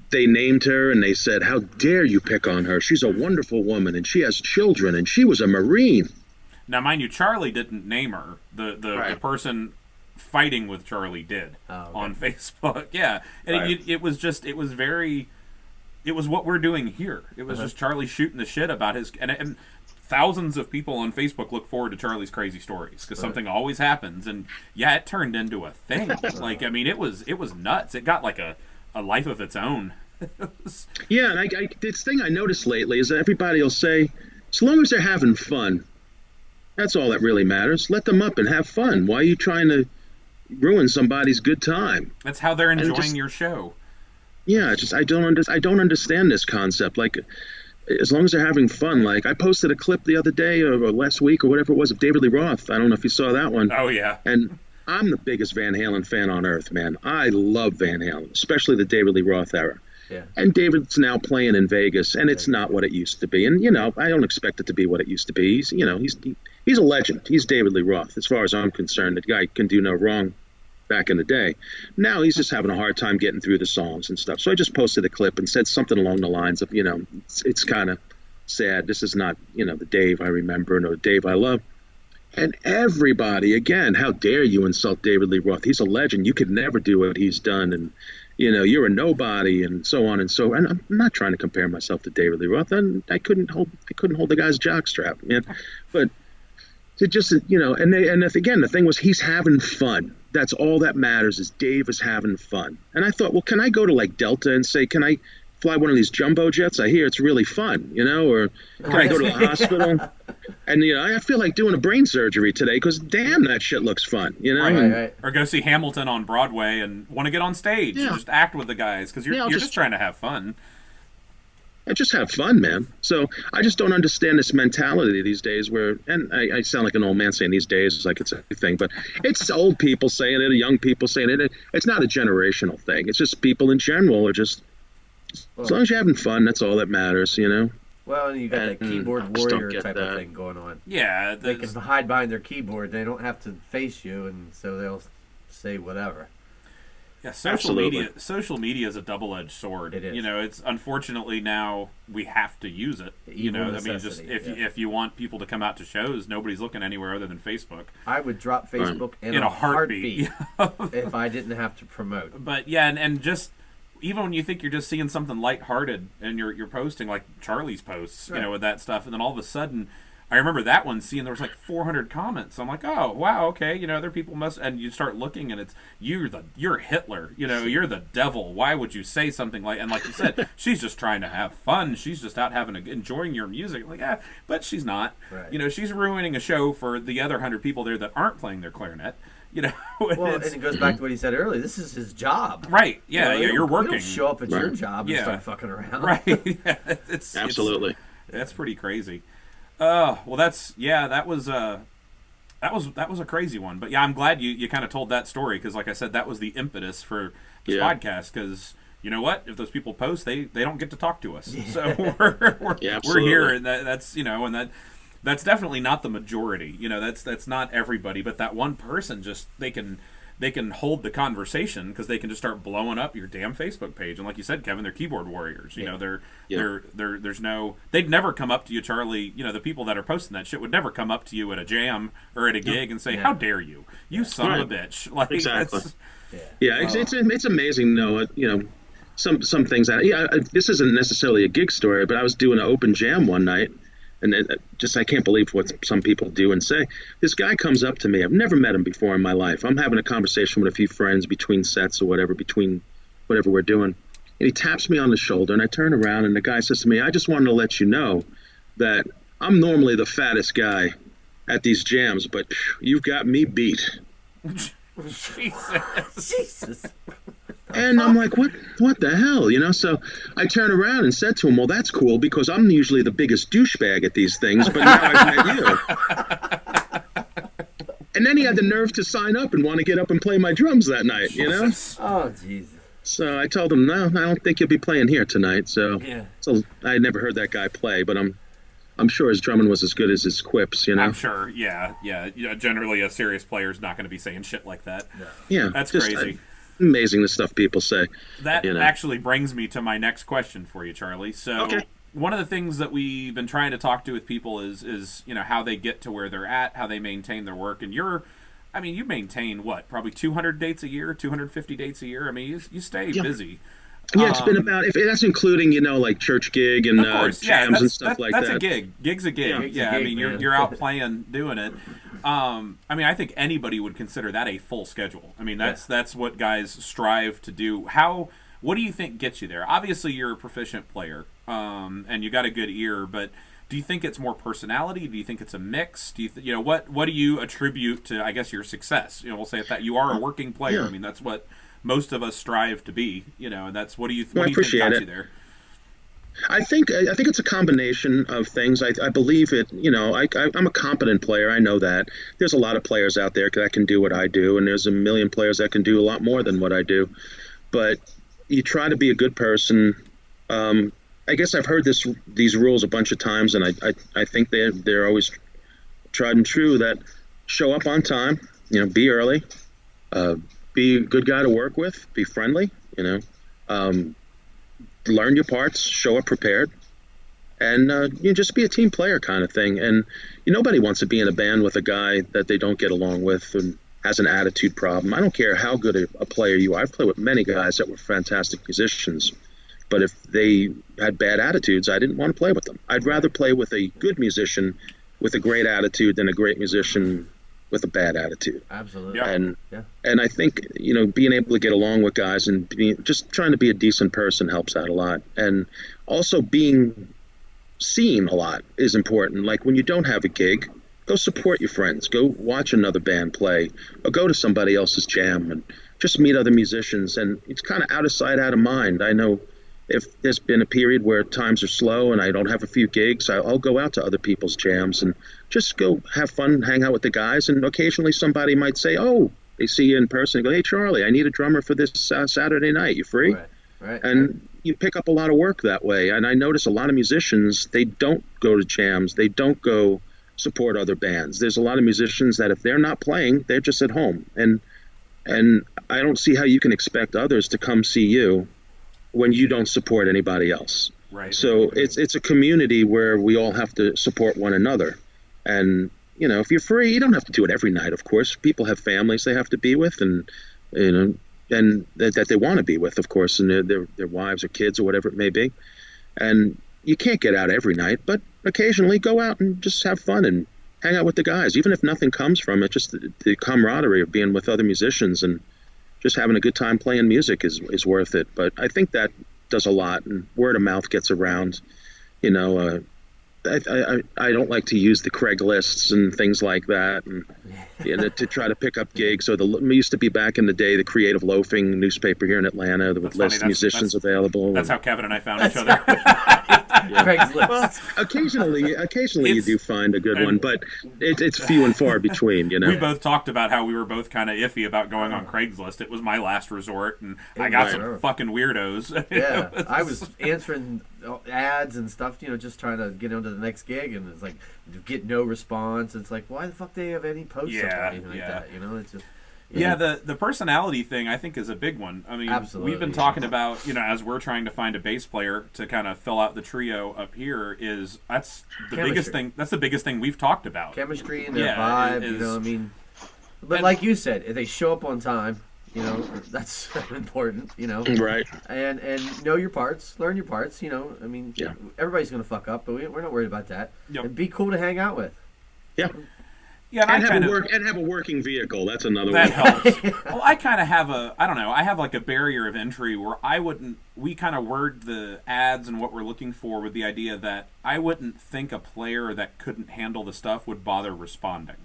they named her, and they said, "How dare you pick on her? She's a wonderful woman, and she has children, and she was a Marine." Now, mind you, Charlie didn't name her. The Right. person fighting with Charlie did on Facebook. Yeah, and Right. it was what we're doing here. It was just Charlie shooting the shit about his and thousands of people on Facebook look forward to Charlie's crazy stories because something always happens. And yeah, it turned into a thing. Like, I mean, it was nuts. It got like a life of its own. Yeah, and this thing I noticed lately is that everybody will say, as long as they're having fun, that's all that really matters. Let them up and have fun. Why are you trying to ruin somebody's good time? That's how they're enjoying just- your show. Yeah, I don't understand this concept. Like, as long as they're having fun. Like, I posted a clip the other day or last week or whatever it was of David Lee Roth. I don't know if you saw that one. Oh yeah. And I'm the biggest Van Halen fan on earth, man. I love Van Halen, especially the David Lee Roth era. Yeah. And David's now playing in Vegas, and it's not what it used to be. And I don't expect it to be what it used to be. He's a legend. He's David Lee Roth, as far as I'm concerned. The guy can do no wrong. Back in the day, now he's just having a hard time getting through the songs and stuff. So I just posted a clip and said something along the lines of, it's kind of sad. This is not, the Dave I remember, nor the Dave I love. And everybody, again, how dare you insult David Lee Roth? He's a legend. You could never do what he's done, and you're a nobody, and so on and so. And I'm not trying to compare myself to David Lee Roth. And I couldn't hold the guy's jockstrap, man. But to just, again, the thing was, he's having fun. That's all that matters, is Dave is having fun. And I thought, well, can I go to like Delta and say, can I fly one of these jumbo jets? I hear it's really fun, or can I go to the hospital? And I feel like doing a brain surgery today because damn, that shit looks fun, Right. Or go see Hamilton on Broadway and want to get on stage and just act with the guys because you're just trying to have fun. I just have fun, man. So I just don't understand this mentality these days where, and I sound like an old man saying these days, like it's a thing, but it's old people saying it, young people saying it. It's not a generational thing. It's just people in general are just, as long as you're having fun, that's all that matters, Well, you got that keyboard I just don't warrior get type that. of thing going on. Yeah, They can hide behind their keyboard. They don't have to face you, and so they'll say whatever. Yeah, social Absolutely. media is a double-edged sword. It is. It's unfortunately now we have to use it. Evil I mean, just necessity, if you want people to come out to shows, nobody's looking anywhere other than Facebook. I would drop Facebook in In a a heartbeat. if I didn't have to promote. But yeah, and just even when you think you're just seeing something lighthearted and you're posting like Charlie's posts, Right. with that stuff, and then all of a sudden, I remember that one, seeing there was like 400 comments. I'm like, oh wow, okay, you know, other people must, and you start looking, and it's you're Hitler, you know, you're the devil. Why would you say something like? And like you said, she's just trying to have fun. She's just out enjoying your music. Like, but she's not. Right. You know, she's ruining a show for the other 100 people there that aren't playing their clarinet. You know, Well, and it goes back to what he said earlier. This is his job. right? Yeah, You know, you're working. You don't show up at your job and Yeah. start fucking around. Right? Yeah, Absolutely. That's pretty crazy. Well, that was a crazy one. But yeah, I'm glad you kind of told that story, because like I said, that was the impetus for this podcast. Because you know what, if those people post, they don't get to talk to us. So we're here, and that's you know, and that's definitely not the majority. You know, that's not everybody, but that one person, just they can hold the conversation, because they can just start blowing up your damn Facebook page. And like you said, Kevin, they're keyboard warriors. You know, there's no, they'd never come up to you, Charlie. You know, the people that are posting that shit would never come up to you at a jam or at a gig and say, "How dare you, you son of a bitch!" Like, Exactly. that's, It's amazing, Noah. You know, some things. This isn't necessarily a gig story, but I was doing an open jam one night. And I can't believe what some people do and say. This guy comes up to me. I've never met him before in my life. I'm having a conversation with a few friends between sets or whatever, between whatever we're doing. And he taps me on the shoulder, and I turn around, and the guy says to me, "I just wanted to let you know that I'm normally the fattest guy at these jams, but you've got me beat." Jesus. And I'm like, what the hell, you know? So I turned around and said to him, "Well, that's cool, because I'm usually the biggest douchebag at these things, but now I've met you." And then he had the nerve to sign up and want to get up and play my drums that night, you know? Oh, Jesus. So I told him, "No, I don't think you'll be playing here tonight." So I had never heard that guy play, but I'm sure his drumming was as good as his quips, you know? I'm sure, yeah. Generally, a serious player's not going to be saying shit like that. Yeah. That's just, crazy. Amazing the stuff people say. That actually brings me to my next question for you, Charlie. So one of the things that we've been trying to talk to with people is you know, how they get to where they're at, how they maintain their work. And you maintain what, probably 200 dates a year, 250 dates a year. I mean, you stay busy. Yeah, it's been about, if that's incling, you know, like church gig and jams and stuff like that. That's a gig. Gig's a gig. Yeah, I mean, you're out playing, doing it. I mean, I think anybody would consider that a full schedule. I mean, that's what guys strive to do. What do you think gets you there? Obviously, you're a proficient player, and you got a good ear, but do you think it's more personality? Do you think it's a mix? Do you know, what do you attribute to, I guess, your success? You know, we'll say that you are a working player. I mean, that's what most of us strive to be, you know, and that's what do you think got you there? I think it's a combination of things. I believe it. You know, I'm a competent player. I know that. There's a lot of players out there that can do what I do, and there's a million players that can do a lot more than what I do. But you try to be a good person. I guess I've heard these rules a bunch of times, and I think they're always tried and true. That show up on time. You know, be early. Be a good guy to work with. Be friendly. You know. Learn your parts, show up prepared, and you just be a team player kind of thing. And nobody wants to be in a band with a guy that they don't get along with and has an attitude problem. I don't care how good a player you are. I've played with many guys that were fantastic musicians, but if they had bad attitudes, I didn't want to play with them. I'd rather play with a good musician with a great attitude than a great musician with a bad attitude. Absolutely. And I think, being able to get along with guys and just trying to be a decent person helps out a lot. And also being seen a lot is important. Like when you don't have a gig, go support your friends, go watch another band play, or go to somebody else's jam and just meet other musicians. And it's kind of out of sight, out of mind. I know if there's been a period where times are slow and I don't have a few gigs, I'll go out to other people's jams and just go have fun, hang out with the guys. And occasionally somebody might say, oh, they see you in person and go, hey, Charlie, I need a drummer for this Saturday night. You free? Right. And you pick up a lot of work that way. And I notice a lot of musicians, they don't go to jams. They don't go support other bands. There's a lot of musicians that if they're not playing, they're just at home. And I don't see how you can expect others to come see you when you don't support anybody else. Right. So it's a community where we all have to support one another. And, if you're free, you don't have to do it every night, of course. People have families they have to be with and that they want to be with, of course, and their wives or kids or whatever it may be. And you can't get out every night, but occasionally go out and just have fun and hang out with the guys, even if nothing comes from it. Just the camaraderie of being with other musicians and just having a good time playing music is worth it. But I think that does a lot, and word of mouth gets around. You know, I don't like to use the Craiglists and things like that, and to try to pick up gigs. Or we used to be back in the day the Creative Loafing newspaper here in Atlanta with list musicians available. That's how Kevin and I found each other. Craigslist. Well, occasionally you do find a good one, but it's few and far between. You know, we both talked about how we were both kind of iffy about going on Craigslist. It was my last resort, and I got some fucking weirdos. Yeah, I was answering ads and stuff, just trying to get onto the next gig, and it's like get no response. It's like, why the fuck do they have any posts up or anything like that? It's just. Yeah, the personality thing I think is a big one. I mean, absolutely, we've been talking about, as we're trying to find a bass player to kind of fill out the trio up here, that's the biggest thing. That's the biggest thing we've talked about. Chemistry and their vibe, But like you said, if they show up on time, that's important, Right. And know your parts, learn your parts, everybody's going to fuck up, but we're not worried about that. Yep. And be cool to hang out with. Yeah. Yeah, and have a working vehicle. That's another that one. helps. Well, I kind of have I have like a barrier of entry where we kind of word the ads and what we're looking for with the idea that I wouldn't think a player that couldn't handle the stuff would bother responding.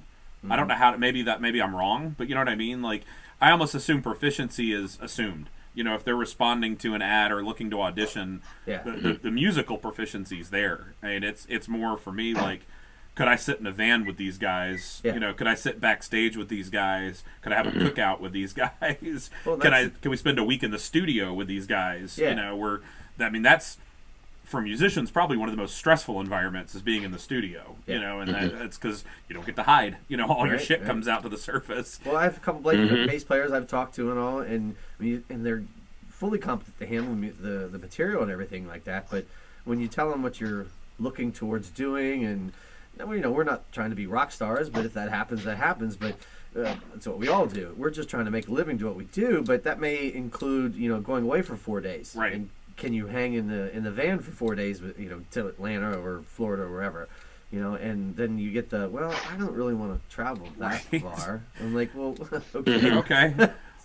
I don't know how maybe I'm wrong, but you know what I mean? Like, I almost assume proficiency is assumed. If they're responding to an ad or looking to audition, the musical proficiency's there. I mean, it's more for me like, could I sit in a van with these guys? Yeah. Could I sit backstage with these guys? Could I have a cookout with these guys? Well, can we spend a week in the studio with these guys? Yeah. That's for musicians probably one of the most stressful environments is being in the studio. Yeah. And that's because you don't get to hide. All your shit comes out to the surface. Well, I have a couple bass players I've talked to and all, and they're fully competent to handle the material and everything like that. But when you tell them what you're looking towards doing, and we're not trying to be rock stars, but if that happens, that happens. But that's what we all do. We're just trying to make a living, do what we do. But that may include, going away for 4 days. Right. And can you hang in the van for 4 days, to Atlanta or Florida or wherever, And then you get I don't really want to travel that far. I'm like, well, okay. Okay.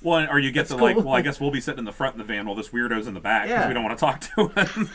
Well, or you get That's to cool. I guess we'll be sitting in the front of the van while this weirdo's in the back because we don't want to talk to him.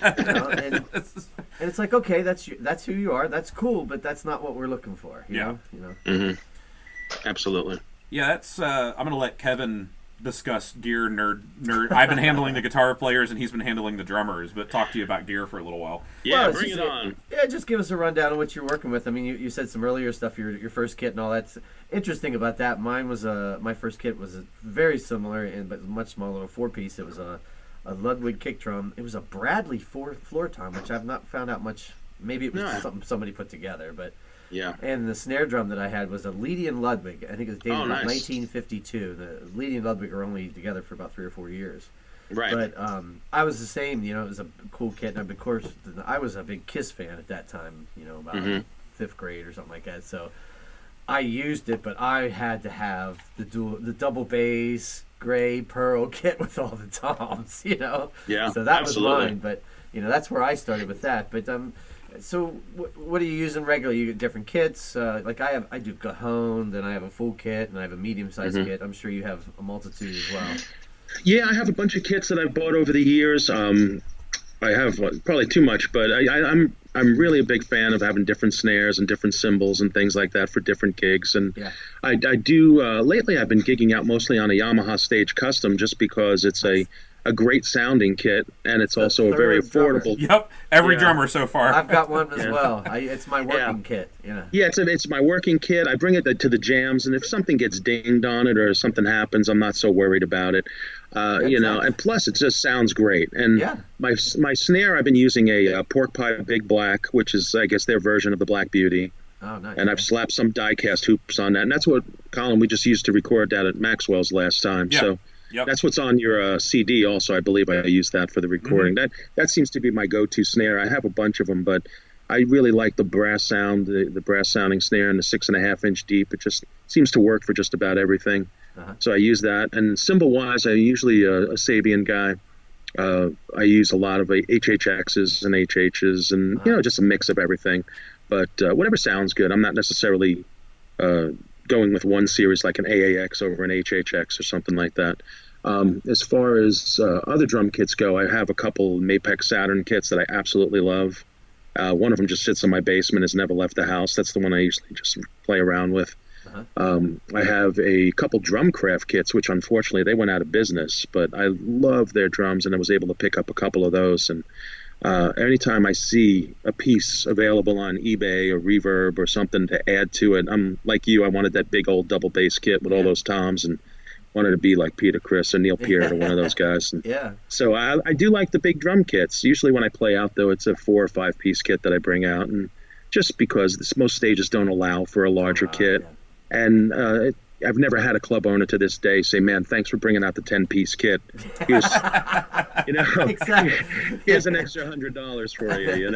And it's like, okay, that's who you are. That's cool, but that's not what we're looking for. You know? Mm-hmm. Absolutely. Yeah, that's. I'm going to let Kevin discuss gear nerd. I've been handling the guitar players and he's been handling the drummers, but talk to you about gear for a little while. Yeah, bring it on. Yeah, just give us a rundown of what you're working with. I mean, you said some earlier stuff, your first kit and all that's interesting about that. Mine was my first kit was very similar but much smaller, a 4-piece. It was a Ludwig kick drum. It was a Bradley floor tom, which I've not found out much. Maybe it was something somebody put together, but. Yeah. And the snare drum that I had was a Leedy and Ludwig. I think it was dated about nice. 1952. The Leedy and Ludwig are only together for about 3 or 4 years. Right. But I was the same. It was a cool kit. And of course, I was a big Kiss fan at that time. About 5th grade or something like that. So I used it, but I had to have the double bass gray pearl kit with all the toms. Yeah. So that absolutely. was mine. But that's where I started with that. But so what are you using regularly? You get different kits. Like I do cajon, then I have a full kit, and I have a medium-sized kit. I'm sure you have a multitude as well. Yeah, I have a bunch of kits that I've bought over the years. I have probably too much, but I'm really a big fan of having different snares and different cymbals and things like that for different gigs. And I do lately. I've been gigging out mostly on a Yamaha Stage Custom just because it's a great sounding kit, and it's also a very affordable. Yep, every drummer so far. I've got one as well. It's my working kit. Yeah, it's my working kit. I bring it to the jams, and if something gets dinged on it or something happens, I'm not so worried about it. And plus it just sounds great. And my snare, I've been using a Pork Pie Big Black, which is I guess their version of the Black Beauty. Oh, nice. And I've slapped some die-cast hoops on that, and that's what Colin we just used to record that at Maxwell's last time. Yeah. So. Yep. That's what's on your CD also. I believe I used that for the recording. That seems to be my go-to snare. I have a bunch of them, but I really like the brass sound, the brass sounding snare and the 6.5-inch deep. It just seems to work for just about everything. So I use that. And cymbal-wise, I'm usually a Sabian guy. I use a lot of HHXs and HHs, and just a mix of everything. But whatever sounds good. I'm not necessarily going with one series like an AAX over an HHX or something like that. As far as other drum kits go, I have a couple Mapex Saturn kits that I absolutely love. One of them just sits in my basement, has never left the house. That's the one I usually just play around with. I have a couple Drumcraft kits, which unfortunately they went out of business, but I love their drums, and I was able to pick up a couple of those. And anytime I see a piece available on eBay or Reverb or something to add to it, I'm like you. I wanted that big old double bass kit with all those toms, and wanted to be like Peter Criss or Neil Peart or one of those guys. And so I do like the big drum kits. Usually when I play out, though, it's a 4 or 5 piece kit that I bring out, and just because most stages don't allow for a larger kit. And I've never had a club owner to this day say, "Man, thanks for bringing out the 10-piece kit. Here's, here's an extra $100 for you."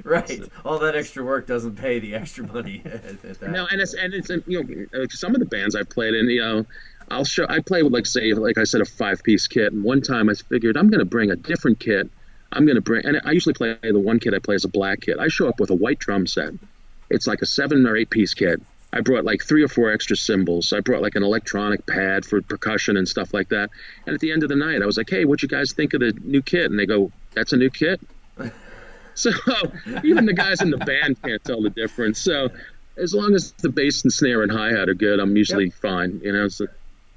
Right. So, all that extra work doesn't pay the extra money. At that. No, and it's some of the bands I've played in, I play with like I said, a 5-piece kit. And one time I figured I'm going to bring a different kit. And I usually play the one kit I play as a black kit. I show up with a white drum set. It's like a 7 or 8 piece kit. I brought like 3 or 4 extra cymbals. I brought like an electronic pad for percussion and stuff like that. And at the end of the night, I was like, "Hey, what'd you guys think of the new kit?" And they go, "That's a new kit?" So even the guys in the band can't tell the difference. So as long as the bass and snare and hi-hat are good, I'm usually fine. So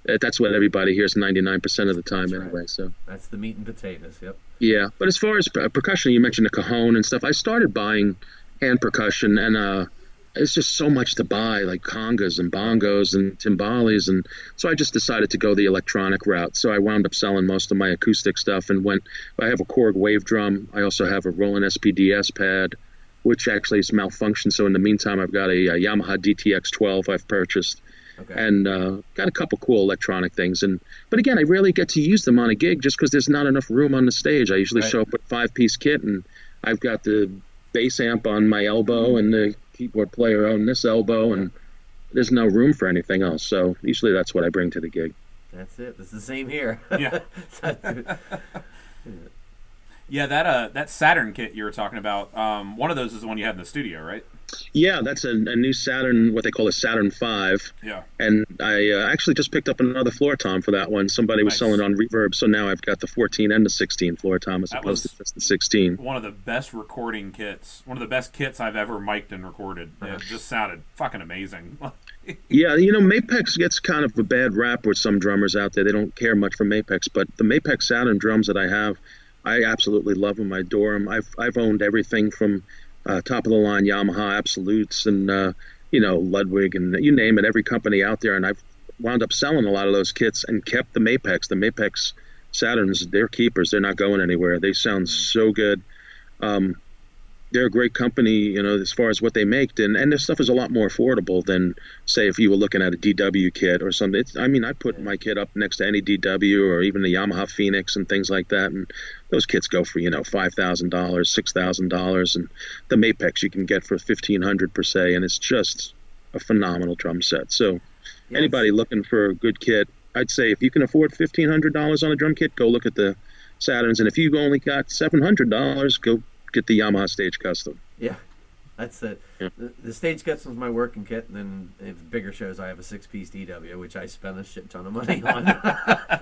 that's what everybody hears 99% of the time anyway. So that's the meat and potatoes. Yep. Yeah, but as far as percussion, you mentioned the cajon and stuff. I started buying hand percussion, and it's just so much to buy, like congas and bongos and timbales, and so I just decided to go the electronic route. So I wound up selling most of my acoustic stuff and I have a Korg wave drum. I also have a Roland SPDS pad, which actually is malfunctioned. So in the meantime, I've got a Yamaha DTX 12 I've purchased. Okay. And got a couple cool electronic things. But again, I rarely get to use them on a gig just because there's not enough room on the stage. I usually show up with 5-piece kit, and I've got the bass amp on my elbow and the keyboard player on this elbow, and there's no room for anything else. So usually that's what I bring to the gig. That's it. It's the same here. Yeah. Yeah, that Saturn kit you were talking about, one of those is the one you had in the studio, right? Yeah, that's a new Saturn, what they call a Saturn 5. Yeah. And I actually just picked up another floor tom for that one. Somebody was selling it on Reverb, so now I've got the 14 and the 16 floor tom as opposed to just the 16. One of the best recording kits, one of the best kits I've ever mic'd and recorded. It just sounded fucking amazing. Yeah, Mapex gets kind of a bad rap with some drummers out there. They don't care much for Mapex, but the Mapex Saturn drums that I have, I absolutely love them. I adore them. I've owned everything from top of the line Yamaha Absolutes and Ludwig and you name it, every company out there, and I've wound up selling a lot of those kits and kept the Mapex. The Mapex Saturns, they're keepers. They're not going anywhere. They sound so good. They're a great company, as far as what they make, and their stuff is a lot more affordable than, say, if you were looking at a DW kit or something. I put my kit up next to any DW or even the Yamaha Phoenix and things like that, and those kits go for $5,000, $6,000, and the Mapex you can get for $1,500 per se, and it's just a phenomenal drum set. So anybody looking for a good kit, I'd say if you can afford $1,500 on a drum kit, go look at the Saturns, and if you've only got $700, go get the Yamaha Stage Custom. Yeah, that's it. Yeah. The Stage Custom's my working kit, and then if bigger shows, I have a 6-piece DW, which I spend a shit ton of money on.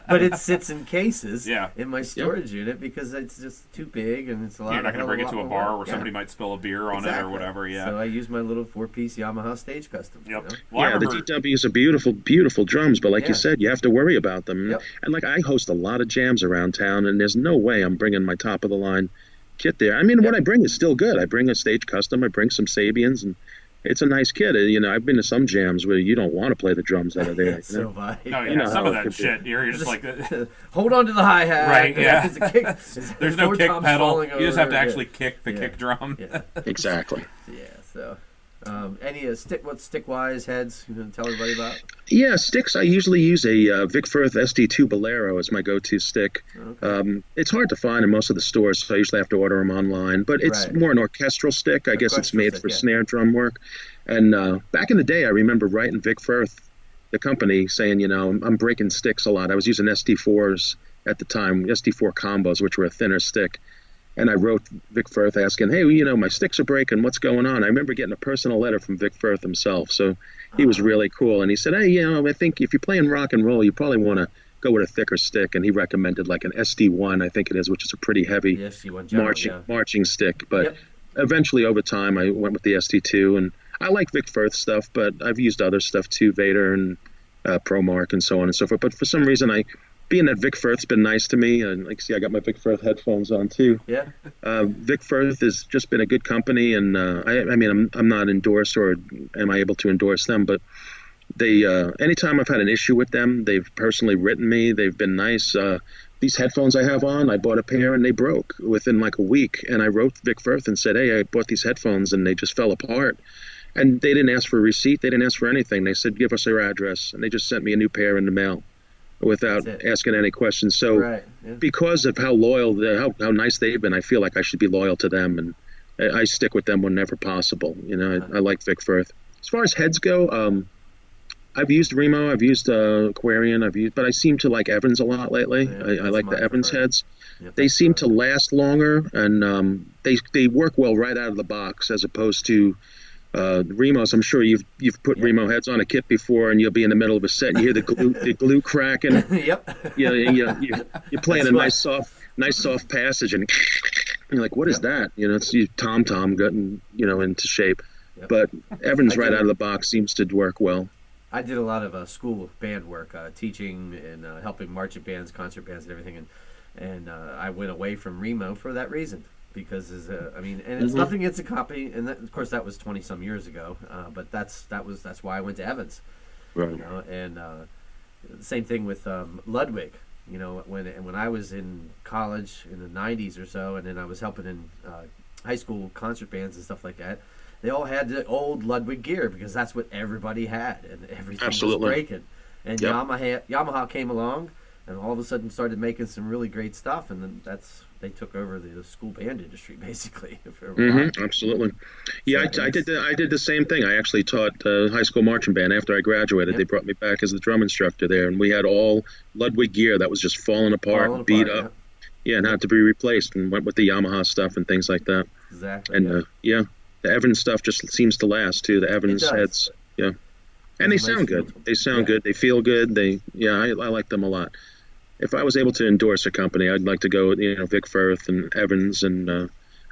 But it sits in cases in my storage unit because it's just too big, and it's a lot. You're not going to bring it to a bar where somebody might spill a beer on it or whatever. Yeah. So I use my little 4-piece Yamaha Stage Custom. Yep. Well, the DWs are beautiful, beautiful drums, but like you said, you have to worry about them. Yep. And I host a lot of jams around town, and there's no way I'm bringing my top of the line kit there. What I bring is still good. I bring a Stage Custom, I bring some Sabians, and it's a nice kit. I've been to some jams where you don't want to play the drums out of there. So have I. No, some of that shit, you're just like... hold on to the hi-hat. Right, yeah. There's no kick pedal. You just have to actually kick the kick drum. Yeah. Exactly. Yeah, so... any stick-wise heads you can tell everybody about? Yeah, sticks. I usually use a Vic Firth SD2 Bolero as my go-to stick. Okay. It's hard to find in most of the stores, so I usually have to order them online. But it's more an orchestral stick. I guess it's made for snare drum work. And back in the day, I remember writing Vic Firth, the company, saying, I'm breaking sticks a lot. I was using SD4s at the time, SD4 combos, which were a thinner stick. And I wrote Vic Firth asking, hey, my sticks are breaking. What's going on? I remember getting a personal letter from Vic Firth himself. So he was really cool. And he said, hey, I think if you're playing rock and roll, you probably want to go with a thicker stick. And he recommended like an SD1, I think it is, which is a pretty heavy marching stick. But eventually over time, I went with the SD2. And I like Vic Firth stuff, but I've used other stuff too, Vader and ProMark and so on and so forth. But for some reason, being that Vic Firth's been nice to me, and I got my Vic Firth headphones on too. Yeah. Vic Firth has just been a good company, and I'm not endorsed, or am I able to endorse them? But they, anytime I've had an issue with them, they've personally written me. They've been nice. These headphones I have on, I bought a pair and they broke within like a week, and I wrote Vic Firth and said, hey, I bought these headphones and they just fell apart. And they didn't ask for a receipt. They didn't ask for anything. They said, give us your address, and they just sent me a new pair in the mail without asking any questions. So because of how loyal, how nice they've been, I feel like I should be loyal to them, and I stick with them whenever possible. I like Vic Firth. As far as heads go, I've used Remo, I've used Aquarian, but I seem to like Evans a lot lately. I like the Evans heads. They seem to last longer, and they work well right out of the box, as opposed to Remos. I'm sure you've put Remo heads on a kit before, and you'll be in the middle of a set and you hear the glue cracking. You're playing a nice soft passage, and you're like, what is that? It's you tom getting into shape. But Evans right out of the box seems to work well. I did a lot of school band work, teaching and helping marching bands, concert bands, and everything, and I went away from Remo for that reason. Because and it's nothing against the company, and of course that was 20 some years ago. But that's why I went to Evans, right? And same thing with Ludwig. When I was in college in the 90s or so, and then I was helping in high school concert bands and stuff like that. They all had the old Ludwig gear because that's what everybody had, and everything was breaking. And Yamaha came along, and all of a sudden started making some really great stuff, and then they took over the school band industry basically. Absolutely, yeah. I did the same thing. I actually taught high school marching band after I graduated. They brought me back as the drum instructor there, and we had all Ludwig gear that was just falling apart, beat up, and had to be replaced. And went with the Yamaha stuff and things like that. Exactly. And the Evans stuff just seems to last too. The Evans heads, and they sound good. They sound good. They feel good. I like them a lot. If I was able to endorse a company, I'd like to go with Vic Firth and Evans, and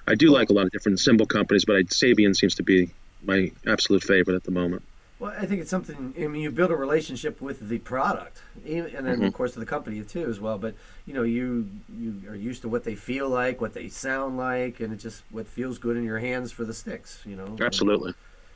I do like a lot of different cymbal companies, but Sabian seems to be my absolute favorite at the moment. Well, I think it's something. I mean, you build a relationship with the product, and then of course with the company too as well. But you are used to what they feel like, what they sound like, and it's just what feels good in your hands for the sticks. Absolutely.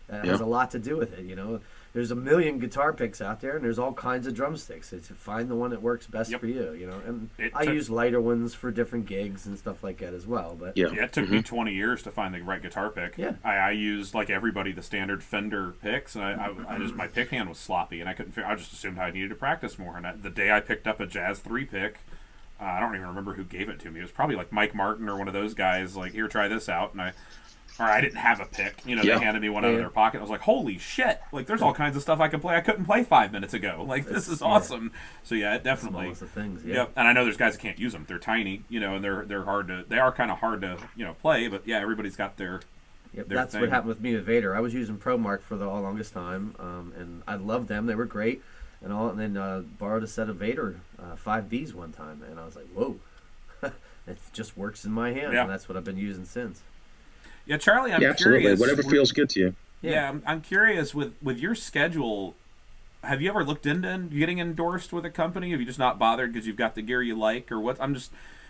That has a lot to do with it. There's a million guitar picks out there, and there's all kinds of drumsticks. It's find the one that works best for you. And I use lighter ones for different gigs and stuff like that as well. But it took me 20 years to find the right guitar pick. Yeah, I used, like everybody, the standard Fender picks, and I just my pick hand was sloppy, and I couldn't. I just assumed I needed to practice more. And the day I picked up a Jazz 3 pick, I don't even remember who gave it to me. It was probably like Mike Martin or one of those guys. Like, here, try this out, and I didn't have a pick. They handed me one out of their pocket. I was like, holy shit. Like, there's all kinds of stuff I can play I couldn't play 5 minutes ago. Like, this is awesome. So, it definitely. That's the things, Yep. And I know there's guys that can't use them. They're tiny, and they are kind of hard to, play. But, everybody's got their that's thing. what happened with me with Vader. I was using ProMark for the longest time, and I loved them. They were great. And then borrowed a set of Vader 5Bs one time. And I was like, whoa. It just works in my hand. And that's what I've been using since. Yeah, Charlie, I'm absolutely. curious. Whatever feels good to you. Yeah, I'm curious with your schedule. Have you ever looked into getting endorsed with a company? Have you just not bothered because you've got the gear you like, or what?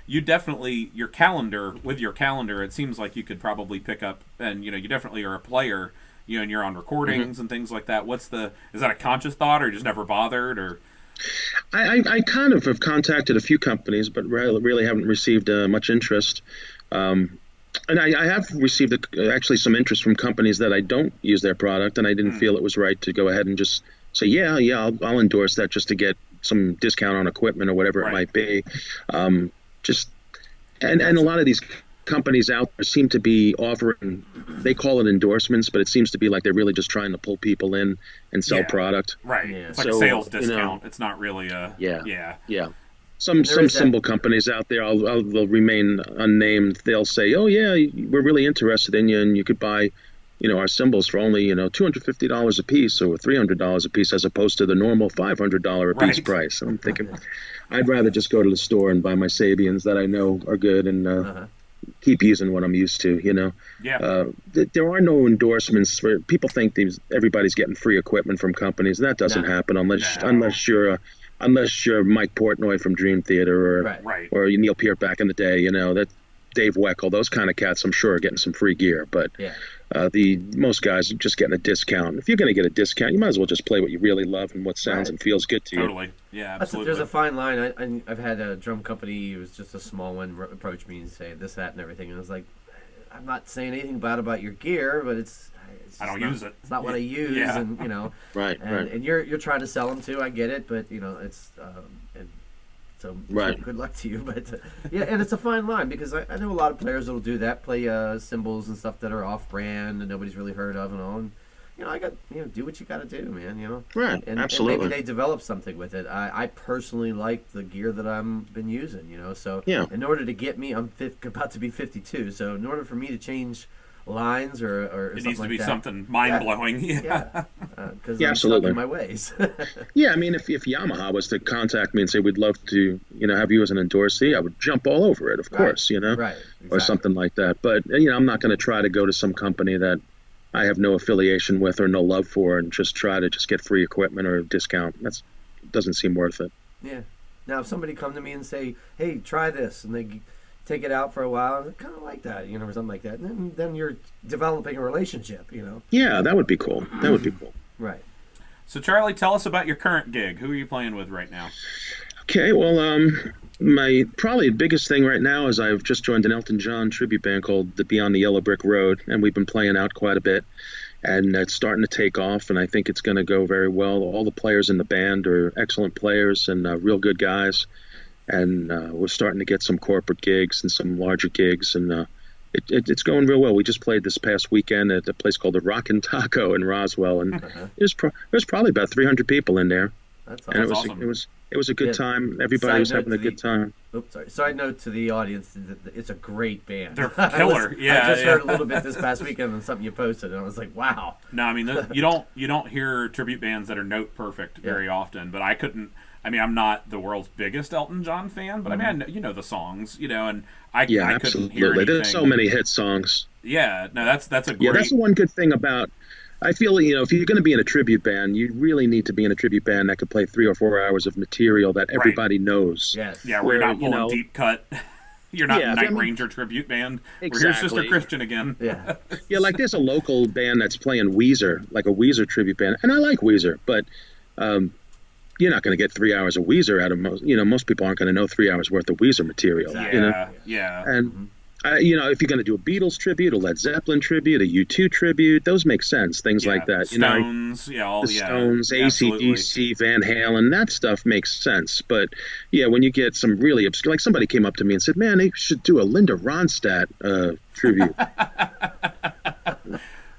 You definitely your calendar. It seems like you could probably pick up, and you definitely are a player. And you're on recordings and things like that. Is that a conscious thought, or just never bothered, or? I kind of have contacted a few companies, but really haven't received much interest. And I have received actually some interest from companies that I don't use their product, and I didn't feel it was right to go ahead and just say, I'll endorse that just to get some discount on equipment or whatever it might be. And a lot of these companies out there seem to be offering, they call it endorsements, but it seems to be like they're really just trying to pull people in and sell product. Right. It's like a sales discount. It's not really a... Yeah. Some there is that- cymbal companies out there, they'll remain unnamed. They'll say, "Oh yeah, we're really interested in you, and you could buy, our cymbals for only $250 a piece or $300 a piece, as opposed to the normal $500 a piece Right. price." And I'm thinking, I'd rather just go to the store and buy my Sabians that I know are good and keep using what I'm used to. Yeah. There are no endorsements for people. Think everybody's getting free equipment from companies. That doesn't No. happen unless No. unless you're Mike Portnoy from Dream Theater Right. or Neil Peart back in the day. That Dave Weckl, those kind of cats, I'm sure are getting some free gear. But Yeah. the most guys are just getting a discount. If you're going to get a discount, you might as well just play what you really love and what sounds Right. and feels good to you. Totally. Yeah, absolutely. There's a fine line. I've had a drum company, it was just a small one, approach me and say this, that, and everything. And I was like, I'm not saying anything bad about your gear, but it's I don't not- use it. It's not what I use, Yeah. and Right, right. and you're trying to sell them too. I get it, but it's and so Right. good luck to you. But yeah, and it's a fine line because I know a lot of players that'll do that, play cymbals and stuff that are off brand and nobody's really heard of and all. And I got do what you got to do, man. Right, and absolutely. maybe they develop something with it. I personally like the gear that I'm been using, So Yeah. in order to get me, I'm about to be 52. So in order for me to change lines or It something needs to like be that, something mind blowing. yeah, because Yeah, I'm stuck absolutely. in my ways. Yeah, I mean, if Yamaha was to contact me and say we'd love to, have you as an endorsee, I would jump all over it, of course, right, or exactly. something like that. But I'm not going to try to go to some company that I have no affiliation with or no love for and just try to just get free equipment or a discount. Doesn't seem worth it. Yeah. Now, if somebody come to me and say, "Hey, try this," and they take it out for a while, I kind of like that, or something like that, and then you're developing a relationship, Yeah, that would be cool. That would be cool. Right. So, Charlie, tell us about your current gig. Who are you playing with right now? Okay, well, my probably biggest thing right now is I've just joined an Elton John tribute band called the Beyond the Yellow Brick Road, and we've been playing out quite a bit, and it's starting to take off, and I think it's going to go very well. All the players in the band are excellent players and real good guys, and we're starting to get some corporate gigs and some larger gigs, and it's going real well. We just played this past weekend at a place called the Rockin' Taco in Roswell, and there's probably about 300 people in there. That's And awesome. it was a good Yeah. time. Everybody was Side note having a to good time. Oops, sorry. Side note to the audience: it's a great band. They're I killer. Yeah, I just yeah. heard a little bit this past weekend on something you posted, and I was like, "Wow." No, I mean you don't hear tribute bands that are note perfect very often. But I couldn't. I mean, I'm not the world's biggest Elton John fan, but I mean, I know the songs, and I couldn't hear Absolutely. anything. There's so many hit songs. Yeah, no, that's a great. Yeah, that's the one good thing about. I feel if you're going to be in a tribute band, you really need to be in a tribute band that could play 3 or 4 hours of material that everybody knows. Yes. Yeah, we're not Where, pulling deep cut. You're not Yeah, Night I mean- Ranger tribute band. We're here, Sister Exactly. Christian again. Yeah. Yeah, like there's a local band that's playing Weezer, like a Weezer tribute band, and I like Weezer, but you're not going to get 3 hours of Weezer out of most. Most people aren't going to know 3 hours worth of Weezer material. Yeah, yeah. And if you're going to do a Beatles tribute, a Led Zeppelin tribute, a U2 tribute, those make sense. Things like that. Stones, The Stones, AC/DC, Van Halen, that stuff makes sense. But yeah, when you get some really obscure, like somebody came up to me and said, "Man, they should do a Linda Ronstadt tribute."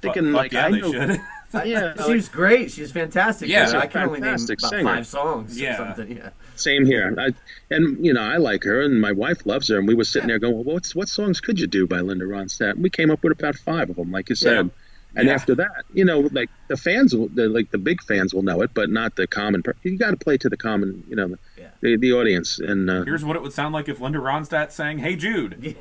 Thinking Fuck yeah, I they know, should. yeah, She was great. She was fantastic. Yeah. but I can only name about Fantastic singer. 5 songs Yeah. or something. Yeah. same here. I like her, and my wife loves her, and we were sitting there going, "Well, what songs could you do by Linda Ronstadt?" And we came up with about 5 of them, like you said. Yeah. And Yeah. after that, like the fans, the big fans will know it, but not the common. You got to play to the common, the audience. And Here's what it would sound like if Linda Ronstadt sang "Hey Jude."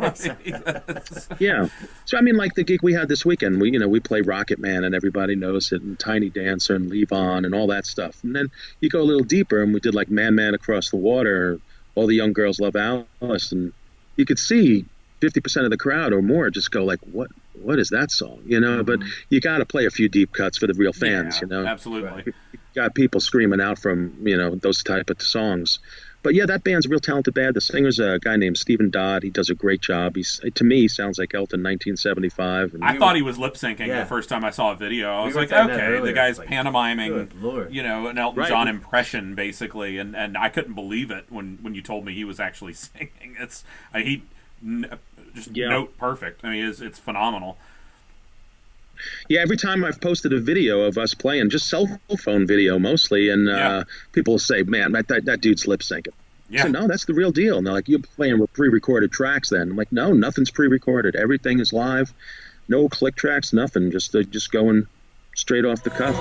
yeah, so I mean, like the gig we had this weekend, we play Rocket Man, and everybody knows it, and Tiny Dancer, and Levon, and all that stuff. And then you go a little deeper, and we did like Man Man Across the Water. All the young girls love Alice, and you could see 50% of the crowd or more just go like, what is that song? But you got to play a few deep cuts for the real fans. Absolutely. You got people screaming out from those type of songs. But yeah, that band's a real talented band. The singer's a guy named Stephen Dodd. He does a great job. To me, he sounds like Elton 1975. And I thought he was lip syncing the first time I saw a video. I was were like, saying that okay, earlier. the guy's Like, pantomiming, good Lord. an Elton Right. John impression basically, and I couldn't believe it when you told me he was actually singing. Just Yeah. note perfect. I mean, it's phenomenal. Yeah, every time I've posted a video of us playing, just cell phone video mostly, and Yeah. people will say, "Man, that dude's lip syncing." Yeah. So no, that's the real deal. And they're like, you're playing with pre-recorded tracks then. I'm like, no, nothing's pre-recorded. Everything is live. No click tracks, nothing. Just going straight off the cuff.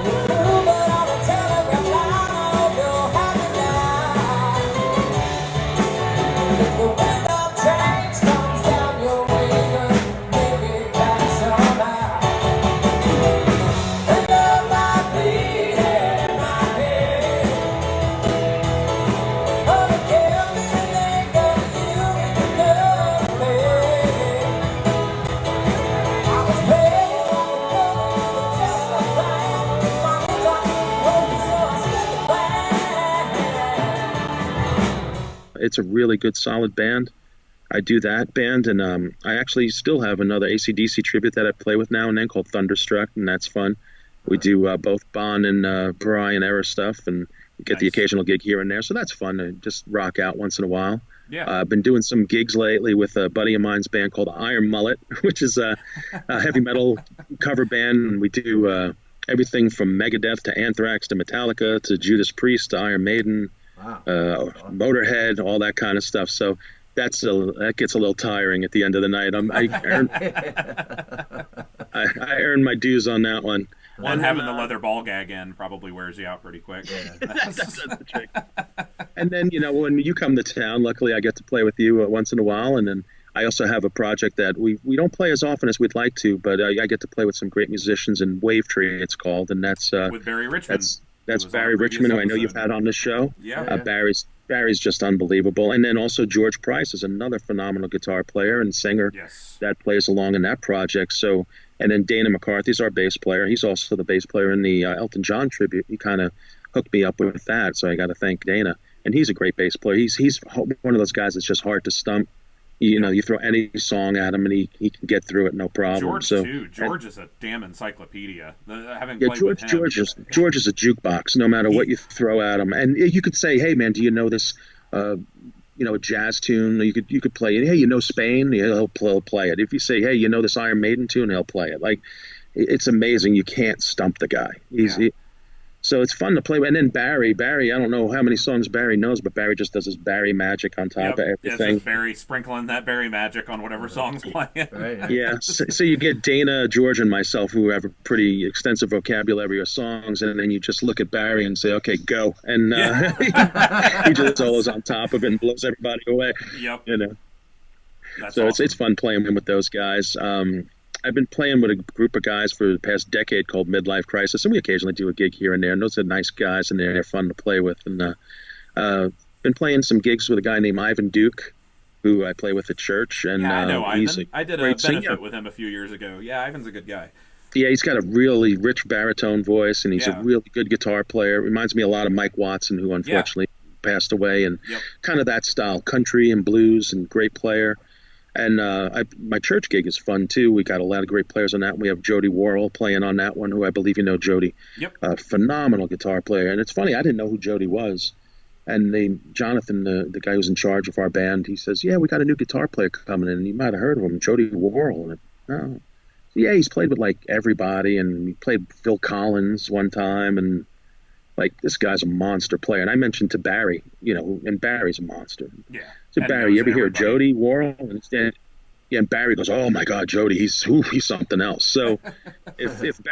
It's a really good, solid band. I do that band, and I actually still have another AC/DC tribute that I play with now and then called Thunderstruck, and that's fun. We do both Bon and Brian era stuff, and we get the occasional gig here and there, so that's fun to just rock out once in a while. Yeah. I've been doing some gigs lately with a buddy of mine's band called Iron Mullet, which is a heavy metal cover band, and we do everything from Megadeth to Anthrax to Metallica to Judas Priest to Iron Maiden. Wow. Motorhead, all that kind of stuff. So that gets a little tiring at the end of the night. I earn my dues on that one. One, having the leather ball gag in probably wears you out pretty quick. Yeah. That's the trick. And then, when you come to town, luckily I get to play with you once in a while. And then I also have a project that we don't play as often as we'd like to, but I get to play with some great musicians in Wave Tree, it's called. And that's with Barry Richmond. That's Barry Richmond, who I know you've had on the show. Yeah. Barry's just unbelievable. And then also George Price is another phenomenal guitar player and singer that plays along in that project. So, and then Dana McCarthy's our bass player. He's also the bass player in the Elton John tribute. He kind of hooked me up with that, so I got to thank Dana. And he's a great bass player. He's one of those guys that's just hard to stump. You throw any song at him and he can get through it no problem. George is a damn encyclopedia. George is a jukebox. No matter what you throw at him, and you could say, "Hey man, do you know this? A jazz tune." You could play it. Hey, Spain? He'll play it. If you say, "Hey, this Iron Maiden tune?" He'll play it. Like, it's amazing. You can't stump the guy. So it's fun to play with. And then Barry, I don't know how many songs Barry knows, but Barry just does his Barry magic on top of everything. Just Barry sprinkling that Barry magic on whatever song's playing. Right. Yeah. So you get Dana, George, and myself, who have a pretty extensive vocabulary of songs, and then you just look at Barry and say, "Okay, go," and he just solos on top of it and blows everybody away. Yep. That's awesome. It's fun playing with those guys. I've been playing with a group of guys for the past decade called Midlife Crisis, and we occasionally do a gig here and there. And those are nice guys, and they're fun to play with. And been playing some gigs with a guy named Ivan Duke, who I play with at church. And I know Ivan. I did a benefit singer with him a few years ago. Yeah, Ivan's a good guy. Yeah, he's got a really rich baritone voice, and he's a really good guitar player. Reminds me a lot of Mike Watson, who unfortunately passed away, and kind of that style, country and blues, and great player. And my church gig is fun, too. We got a lot of great players on that. We have Jody Worrell playing on that one, who I believe you know Jody. Yep. Phenomenal guitar player. And it's funny, I didn't know who Jody was. And Jonathan, the guy who's in charge of our band, he says, "Yeah, we got a new guitar player coming in. You might have heard of him, Jody Worrell." And oh. Yeah, he's played with, like, everybody. And he played Phil Collins one time. And, like, this guy's a monster player. And I mentioned to Barry, and Barry's a monster. Yeah. So Barry, you ever hear Jody Worrell? And Barry goes, "Oh my God, Jody, he's something else." So if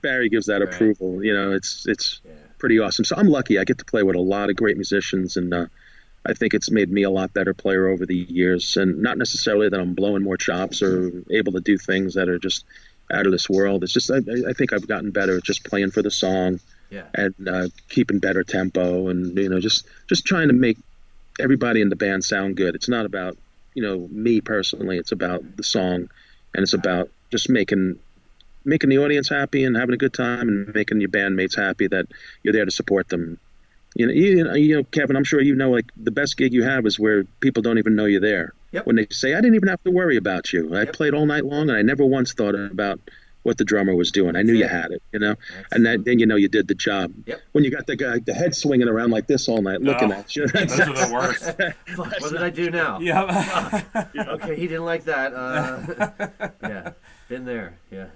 Barry gives that approval, it's pretty awesome. So I'm lucky. I get to play with a lot of great musicians, and I think it's made me a lot better player over the years. And not necessarily that I'm blowing more chops or able to do things that are just out of this world. It's just I think I've gotten better at just playing for the song, and keeping better tempo, and just trying to make everybody in the band sound good. It's not about me personally. It's about the song, and it's about just making the audience happy and having a good time, and making your bandmates happy that you're there to support them. Kevin, I'm sure like the best gig you have is where people don't even know you're there. Yep. When they say, "I didn't even have to worry about you. I played all night long, and I never once thought about what the drummer was doing. I knew you had it, and then you did the job." Yep. When you got the head swinging around like this all night, looking at you. Those are the worst. Fuck, what did I do now? Yeah. Okay, he didn't like that. Yeah, been there. Yeah.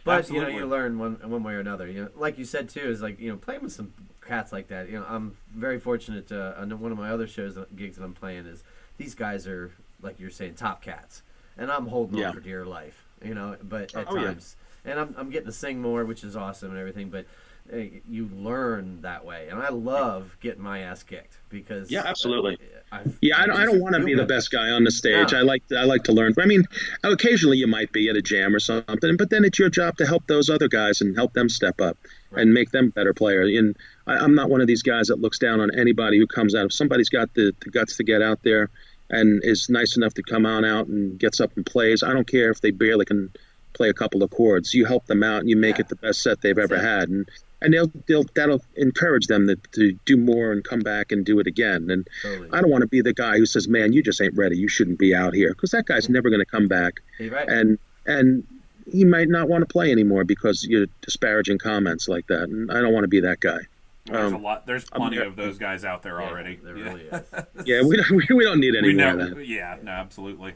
But you know, Absolutely. you learn one way or another. You know, like you said too, is like, you know, playing with some cats like that. You know, I'm very fortunate. On one of my other shows, gigs that I'm playing, is these guys are, like you're saying, top cats, and I'm holding Yeah. on for dear life. You know, but at Oh, yeah. times, and I'm getting to sing more, which is awesome and everything. But you learn that way, and I love getting my ass kicked because Yeah, absolutely. I've, Yeah, I don't want to feel be the good. best guy on the stage. No. I like to learn. I mean, occasionally you might be at a jam or something, but then it's your job to help those other guys and help them step up and make them better players. And I'm not one of these guys that looks down on anybody who comes out. If somebody's got the guts to get out there and is nice enough to come on out and gets up and plays, I don't care if they barely can play a couple of chords. You help them out and you make it the best set they've ever had. And that'll encourage them to do more and come back and do it again. And Totally. I don't want to be the guy who says, "Man, you just ain't ready. You shouldn't be out here," because that guy's never going to come back, You're right. and he might not want to play anymore because you're disparaging comments like that. And I don't want to be that guy. There's a lot. There's plenty I'm- of those guys out there already. There really is. Yeah, we don't need any We more never. of that. Yeah, no, absolutely.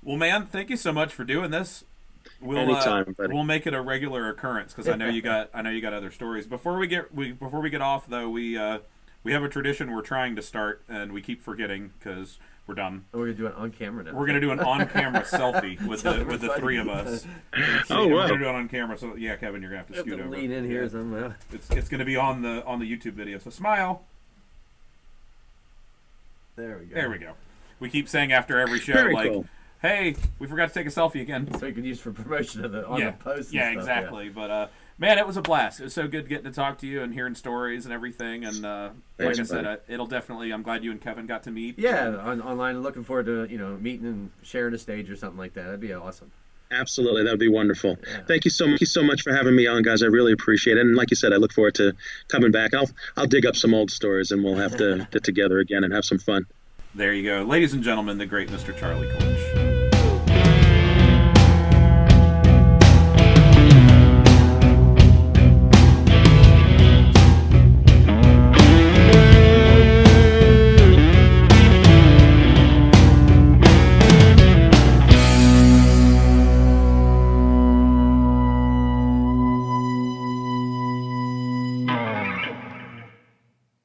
Well, man, thank you so much for doing this. We'll Anytime, buddy. we'll make it a regular occurrence because I know you got other stories. Before we get off though, we have a tradition we're trying to start and we keep forgetting because we're dumb. We're gonna do it on camera now. We're gonna do an on-camera selfie with the three of us. Oh, We're wow. gonna do it on camera. So yeah, Kevin, you're gonna have to I have scoot to over. lean in here somewhere. It's gonna be on the YouTube video. So smile. There we go. There we go. We keep saying after every show, Very like, cool. "Hey, we forgot to take a selfie again." So you can use for promotion of the post. Yeah, and stuff, exactly. But man, it was a blast. It was so good getting to talk to you and hearing stories and everything. And like Thanks, I said, buddy. it'll definitely. I'm glad you and Kevin got to meet. Yeah, online. Looking forward to meeting and sharing a sage or something like that. That'd be awesome. Absolutely, that would be wonderful. Yeah. Thank you so much for having me on, guys. I really appreciate it. And like you said, I look forward to coming back. I'll dig up some old stories, and we'll have to get together again and have some fun. There you go, ladies and gentlemen, the great Mr. Charlie Korch.